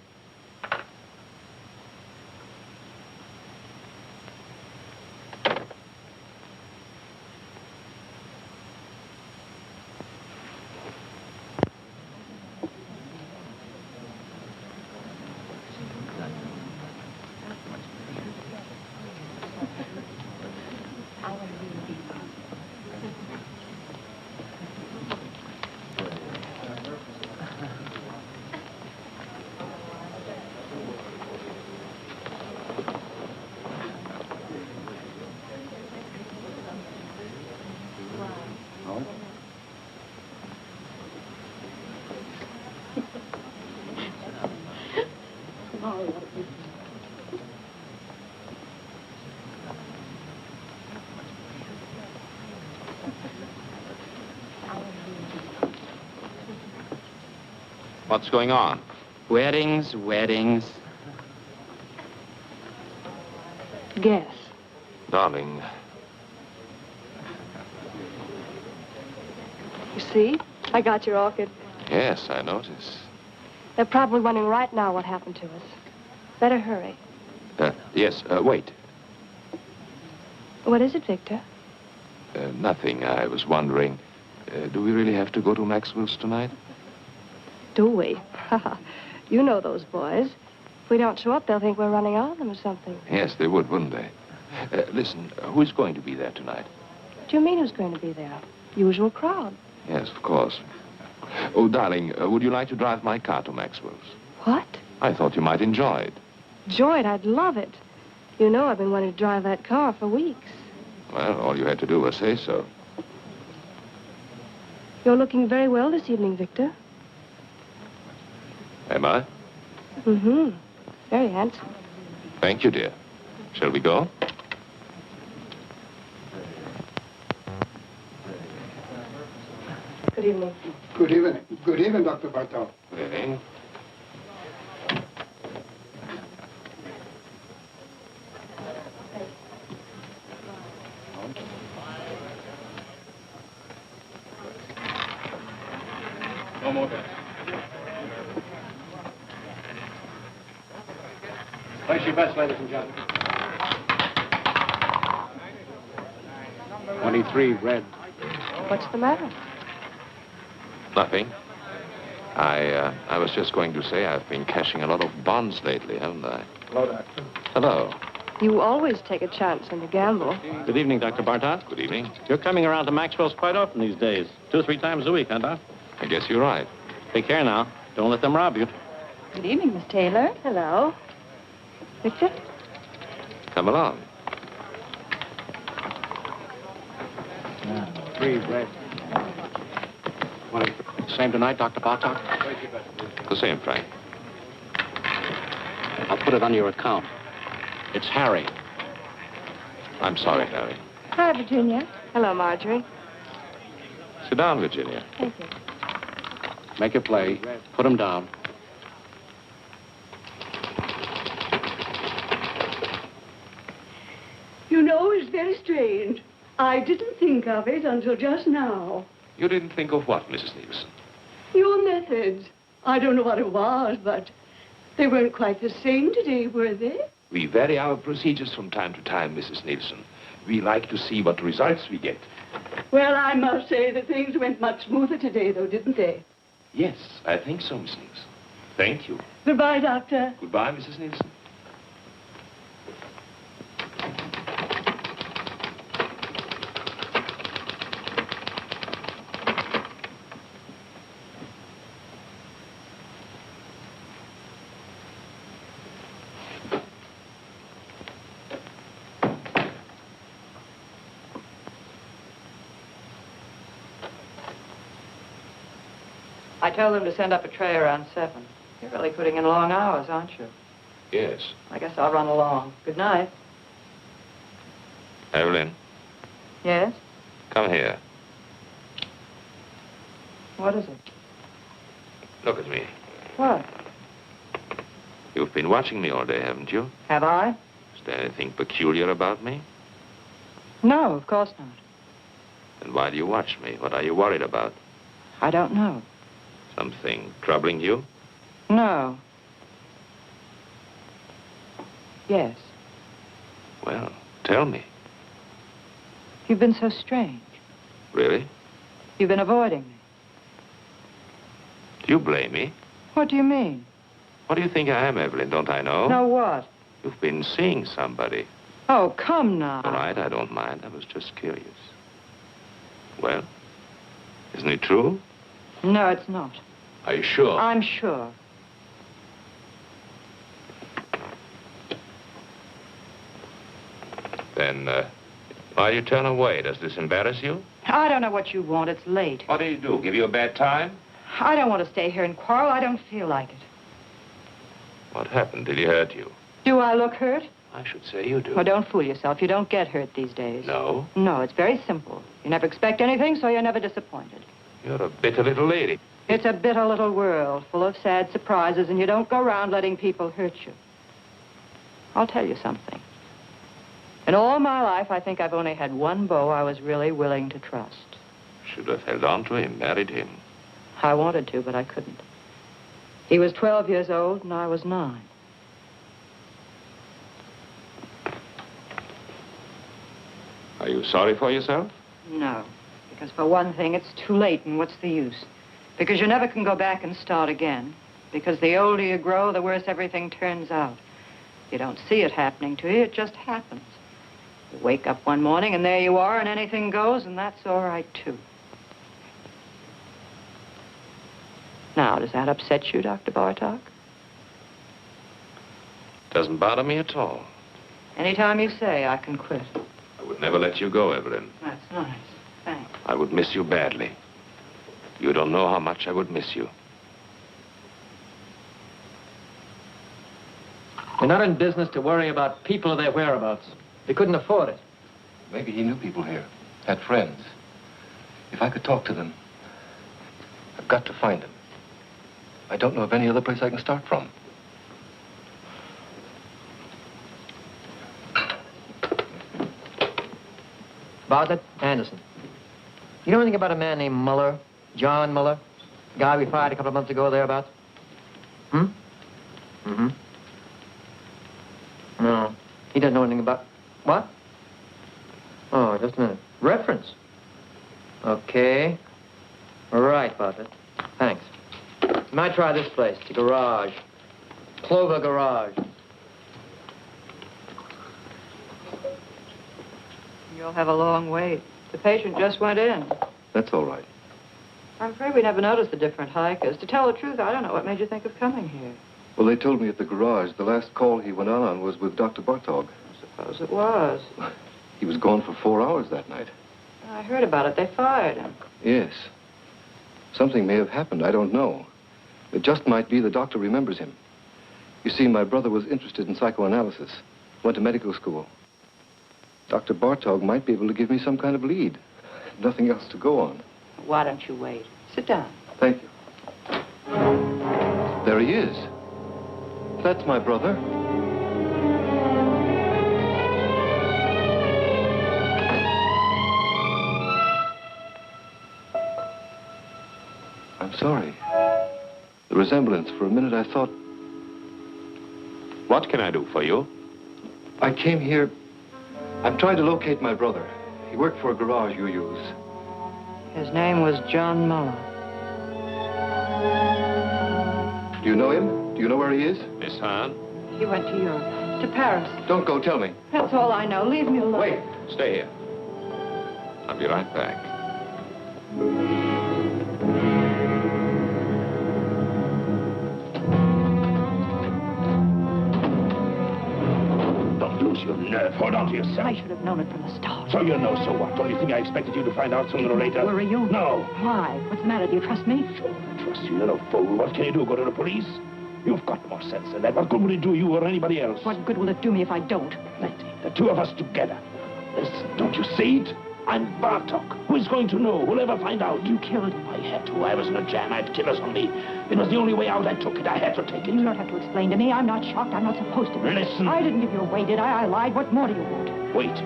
What's going on? Weddings, weddings. Guess. Darling, You see? I got your orchid. yes, I notice. They're probably wondering right now what happened to us. Better hurry. Yes, wait. What is it, Victor? Nothing. I was wondering, do we really have to go to Maxwell's tonight? Do we? You know those boys. If we don't show up, they'll think we're running on them or something. Yes, they would, wouldn't they? Listen, who's going to be there tonight? What do you mean who's going to be there? Usual crowd. Yes, of course. Oh, darling, would you like to drive my car to Maxwell's? What? I thought you might enjoy it. Joy, I'd love it. You know I've been wanting to drive that car for weeks. Well, all you had to do was say so. You're looking very well this evening, Victor. Am I? Mm-hmm. Very handsome. Thank you, dear. Shall we go? Good evening. Good evening. Good evening, Dr. Bartel. Good evening. No more there. Place your bets, ladies and gentlemen. 23, red. What's the matter? Nothing. I was just going to say I've been cashing a lot of bonds lately, haven't I? Hello, Doctor. Hello. You always take a chance when you gamble. Good evening, Dr. Bartok. Good evening. You're coming around to Maxwell's quite often these days. 2 or 3 times a week, huh, Doc? I guess you're right. Take care now. Don't let them rob you. Good evening, Miss Taylor. Hello. Victor? Come along. 3 bread. Same tonight, Dr. Bartok? The same, Frank. I'll put it on your account. It's Harry. I'm sorry, Harry. Hi, Virginia. Hello, Marjorie. Sit down, Virginia. Thank you. Make a play. Put him down. You know, it's very strange. I didn't think of it until just now. You didn't think of what, Mrs. Nielsen? Your methods. I don't know what it was, but they weren't quite the same today, were they? We vary our procedures from time to time, Mrs. Nielsen. We like to see what results we get. Well, I must say that things went much smoother today, though, didn't they? Yes, I think so, Miss Nielsen. Thank you. Goodbye, Doctor. Goodbye, Mrs. Nielsen. I told them to send up a tray around 7. You're really putting in long hours, aren't you? Yes. I guess I'll run along. Good night. Evelyn, Yes? come here. What is it? Look at me. What? You've been watching me all day, haven't you? Have I? Is there anything peculiar about me? No, of course not. Then why do you watch me? What are you worried about? I don't know. Something troubling you? No. Yes. Well, tell me. You've been so strange. Really? You've been avoiding me. Do you blame me? What do you mean? What do you think I am, Evelyn? Don't I know? No what? You've been seeing somebody. Oh, come now. All right, I don't mind. I was just curious. Well, isn't it true? No, it's not. Are you sure? I'm sure. Then, why do you turn away? Does this embarrass you? I don't know what you want. It's late. What do you do? Give you a bad time? I don't want to stay here and quarrel. I don't feel like it. What happened? Did he hurt you? Do I look hurt? I should say you do. Well, don't fool yourself. You don't get hurt these days. No? No, it's very simple. You never expect anything, so you're never disappointed. You're a bitter little lady. It's a bitter little world full of sad surprises, and you don't go around letting people hurt you. I'll tell you something. In all my life, I think I've only had one beau I was really willing to trust. Should have held on to him, married him. I wanted to, but I couldn't. He was 12 years old, and I was 9. Are you sorry for yourself? No, because for one thing, it's too late, and what's the use? Because you never can go back and start again. Because the older you grow, the worse everything turns out. You don't see it happening to you, it just happens. You wake up one morning, and there you are, and anything goes, and that's all right, too. Now, does that upset you, Dr. Bartok? Doesn't bother me at all. Anytime you say, I can quit. I would never let you go, Evelyn. That's nice. Thanks. I would miss you badly. You don't know how much I would miss you. You're not in business to worry about people or their whereabouts. You couldn't afford it. Maybe he knew people here, had friends. If I could talk to them, I've got to find them. I don't know of any other place I can start from. Bartlett, Anderson. You know anything about a man named Muller? John Muller? The guy we fired a couple of months ago thereabouts? Hmm? Mm-hmm. No. He doesn't know anything about... What? Oh, just a minute. Reference? Okay. Right, Bartlett. Thanks. You might try this place, the garage. Clover Garage. You'll have a long wait. The patient just went in. That's all right. I'm afraid we never noticed the different hikers. To tell the truth, I don't know what made you think of coming here. Well, they told me at the garage the last call he went on was with Dr. Bartog. I suppose it was. He was gone for 4 hours that night. I heard about it. They fired him. Yes. Something may have happened. I don't know. It just might be the doctor remembers him. You see, my brother was interested in psychoanalysis. Went to medical school. Dr. Bartog might be able to give me some kind of lead. Nothing else to go on. Why don't you wait? Sit down. Thank you. There he is. That's my brother. I'm sorry. The resemblance, for a minute I thought... What can I do for you? I came here... I'm trying to locate my brother. He worked for a garage you use. His name was John Muller. Do you know him? Do you know where he is? Miss Hahn? He went to Europe. To Paris. Don't go, tell me. That's all I know. Leave me alone. Wait. Stay here. I'll be right back. Don't lose your nerve. Hold on to yourself. I should have known it from the start. So you know, so what? Don't you think I expected you to find out sooner or later? Worry you? No. Why? What's the matter? Do you trust me? Sure, I trust you. You're no fool. What can you do? Go to the police? You've got more sense than that. What good will it do you or anybody else? What good will it do me if I don't? Plenty. The two of us together. Listen, don't you see it? I'm Bartok. Who is going to know? Who'll ever find out? You killed him. I had to. I was in a jam. I had killers on me. It was the only way out. I took it. I had to take it. You don't have to explain to me. I'm not shocked. I'm not supposed to be. Listen. I didn't give you away, did I? I lied. What more do you want? Wait.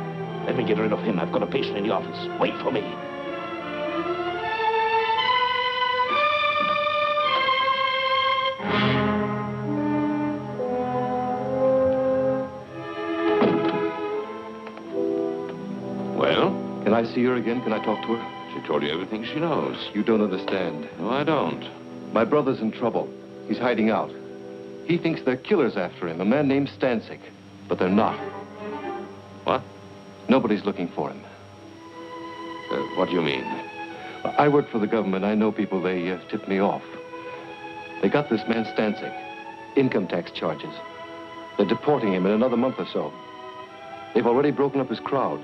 Let me get rid of him. I've got a patient in the office. Wait for me. Can I see her again? Can I talk to her? She told you everything she knows. You don't understand. No, I don't. My brother's in trouble. He's hiding out. He thinks they're killers after him, a man named Stancic. But they're not. What? Nobody's looking for him. What do you mean? I work for the government. I know people. They tipped me off. They got this man Stancic. Income tax charges. They're deporting him in another month or so. They've already broken up his crowd.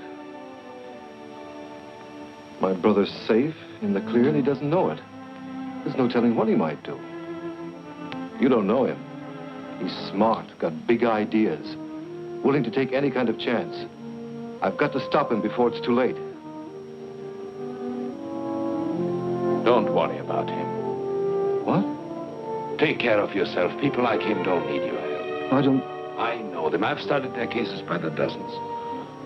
My brother's safe, in the clear, and he doesn't know it. There's no telling what he might do. You don't know him. He's smart, got big ideas, willing to take any kind of chance. I've got to stop him before it's too late. Don't worry about him. What? Take care of yourself. People like him don't need your help. I know them. I've studied their cases by the dozens.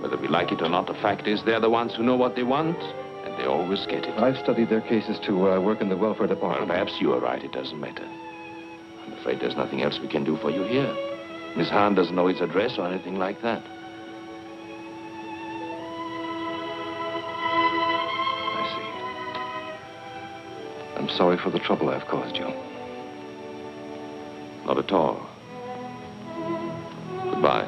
Whether we like it or not, the fact is they're the ones who know what they want, and they always get it. I've studied their cases to work in the welfare department. Well, perhaps you are right. It doesn't matter. I'm afraid there's nothing else we can do for you here. Miss Hahn doesn't know his address or anything like that. I'm sorry for the trouble I've caused you. Not at all. Goodbye.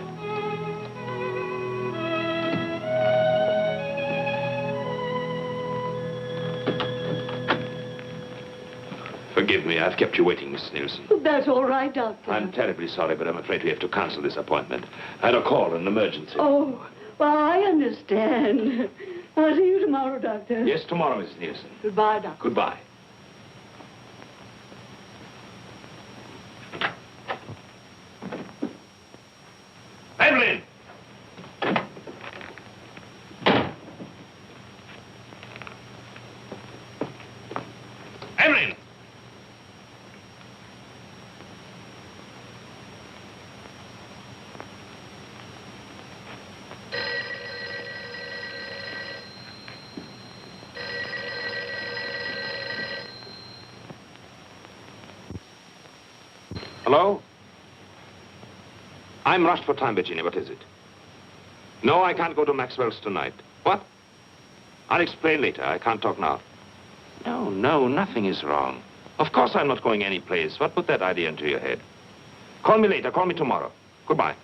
Forgive me, I've kept you waiting, Miss Nielsen. That's all right, Doctor. I'm terribly sorry, but I'm afraid we have to cancel this appointment. I had a call, an emergency. Oh, well, I understand. I'll see you tomorrow, Doctor. Yes, tomorrow, Miss Nielsen. Goodbye, Doctor. Goodbye. Evelyn! Evelyn! Hello? I'm rushed for time, Virginia. What is it? No, I can't go to Maxwell's tonight. What? I'll explain later. I can't talk now. No, nothing is wrong. Of course I'm not going anyplace. What put that idea into your head? Call me later. Call me tomorrow. Goodbye.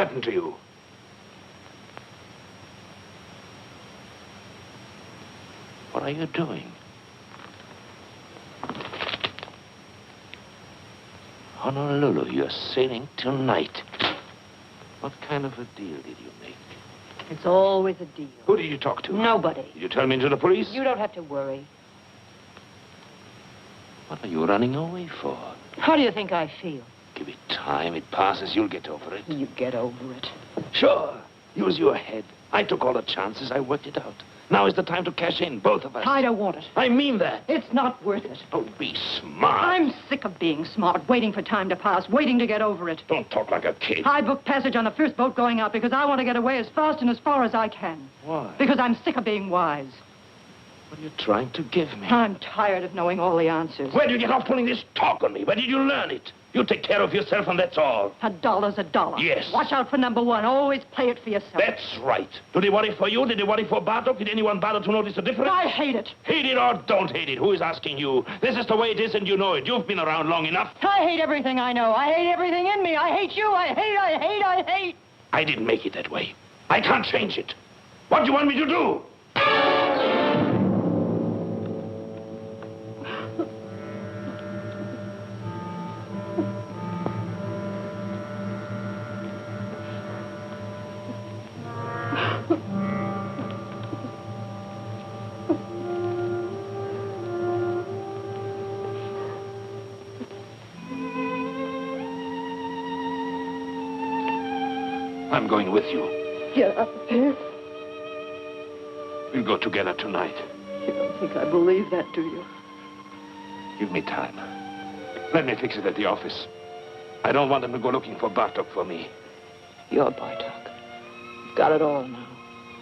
happened to you? What are you doing? Honolulu, you're sailing tonight. What kind of a deal did you make? It's always a deal. Who did you talk to? Nobody. Did you tell me to the police? You don't have to worry. What are you running away for? How do you think I feel? Give it time. It passes. You'll get over it. You get over it. Sure. Use your head. I took all the chances. I worked it out. Now is the time to cash in, both of us. I don't want it. I mean that. It's not worth it. Don't be smart. I'm sick of being smart, waiting for time to pass, waiting to get over it. Don't talk like a kid. I booked passage on the first boat going out because I want to get away as fast and as far as I can. Why? Because I'm sick of being wise. What are you trying to give me? I'm tired of knowing all the answers. Where did you get off pulling this talk on me? Where did you learn it? You take care of yourself and that's all. $1's a dollar. Yes. Watch out for number one. Always play it for yourself. That's right. Do they worry for you? Did they worry for Bartok? Did anyone bother to notice the difference? I hate it. Hate it or don't hate it? Who is asking you? This is the way it is and you know it. You've been around long enough. I hate everything I know. I hate everything in me. I hate you. I hate. I didn't make it that way. I can't change it. What do you want me to do? I'm going with you. Get up there. We'll go together tonight. You don't think I believe that, do you? Give me time. Let me fix it at the office. I don't want them to go looking for Bartok for me. You're Bartok. You've got it all now.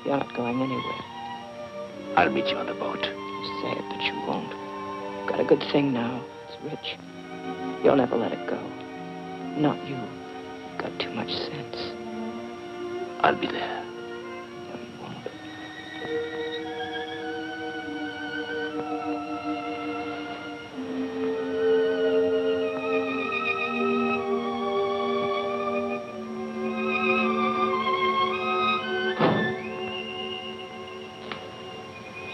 You're not going anywhere. I'll meet you on the boat. You say it, but you won't. You've got a good thing now. It's rich. You'll never let it go. Not you. You've got too much sense. I'll be there. No, you won't.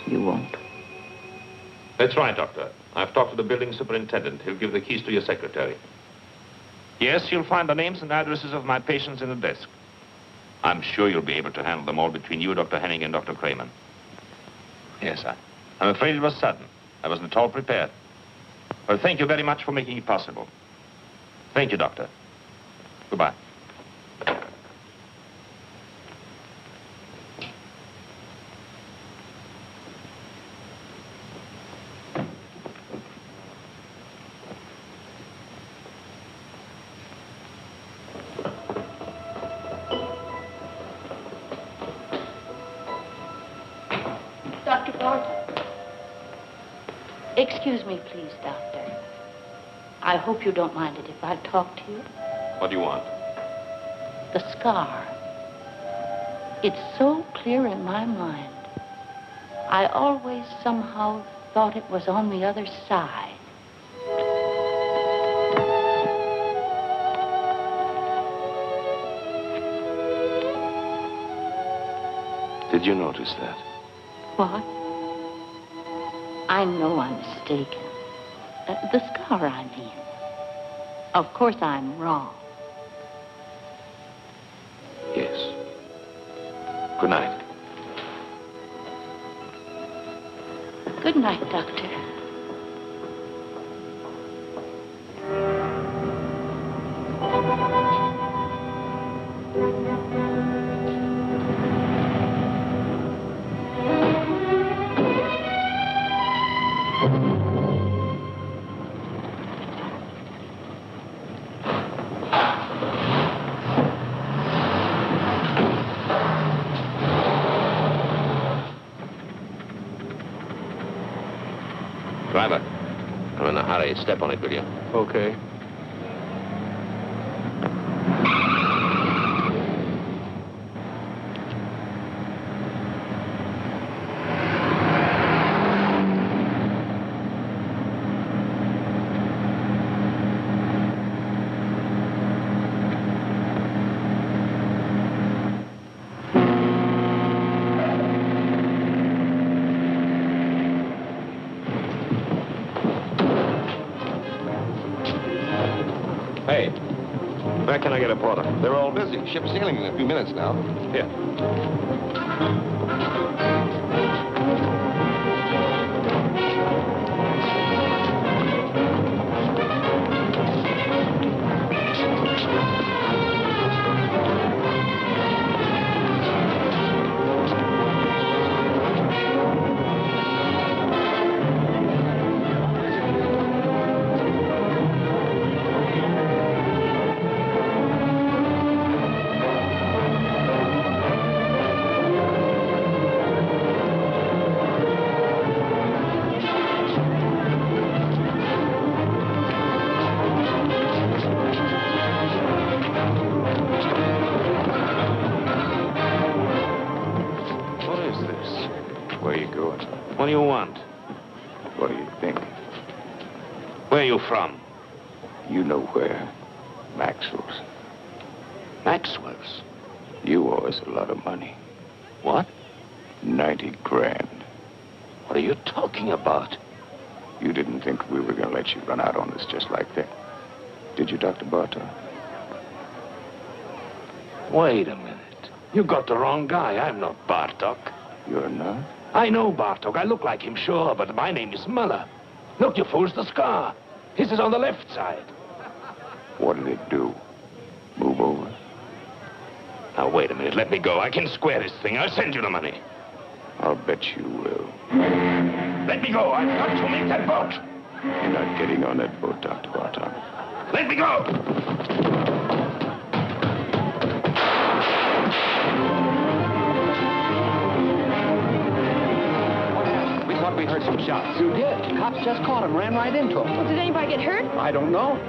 You won't. That's right, Doctor. I've talked to the building superintendent. He'll give the keys to your secretary. Yes, you'll find the names and addresses of my patients in the desk. I'm sure you'll be able to handle them all between you, Dr. Henning, and Dr. Kramer. Yes, I'm afraid it was sudden. I wasn't at all prepared. Well, thank you very much for making it possible. Thank you, Doctor. Goodbye. Dr. Barton. Excuse me, please, Doctor. I hope you don't mind it if I talk to you. What do you want? The scar. It's so clear in my mind. I always somehow thought it was on the other side. Did you notice that? What? I know I'm mistaken. The scar, I mean. Of course I'm wrong. Yes. Good night. Good night, Doctor. Driver, I'm in a hurry. Step on it, will you? Okay. Hey, where can I get a porter? They're all busy. Ship's sailing in a few minutes now. Here. What do you want? What do you think? Where are you from? You know where. Maxwell's. Maxwell's? You owe us a lot of money. What? 90 grand. What are you talking about? You didn't think we were going to let you run out on us just like that. Did you, Dr. Bartok? Wait a minute. You got the wrong guy. I'm not Bartok. You're not? I know Bartok. I look like him, sure, but my name is Muller. Look, you fools, the scar. His is on the left side. What did it do? Move over? Now, wait a minute. Let me go. I can square this thing. I'll send you the money. I'll bet you will. Let me go. I've got to make that boat. You're not getting on that boat, Dr. Bartok. Let me go. We thought we heard some shots. You did. Cops just caught him, ran right into him. Well, did anybody get hurt? I don't know.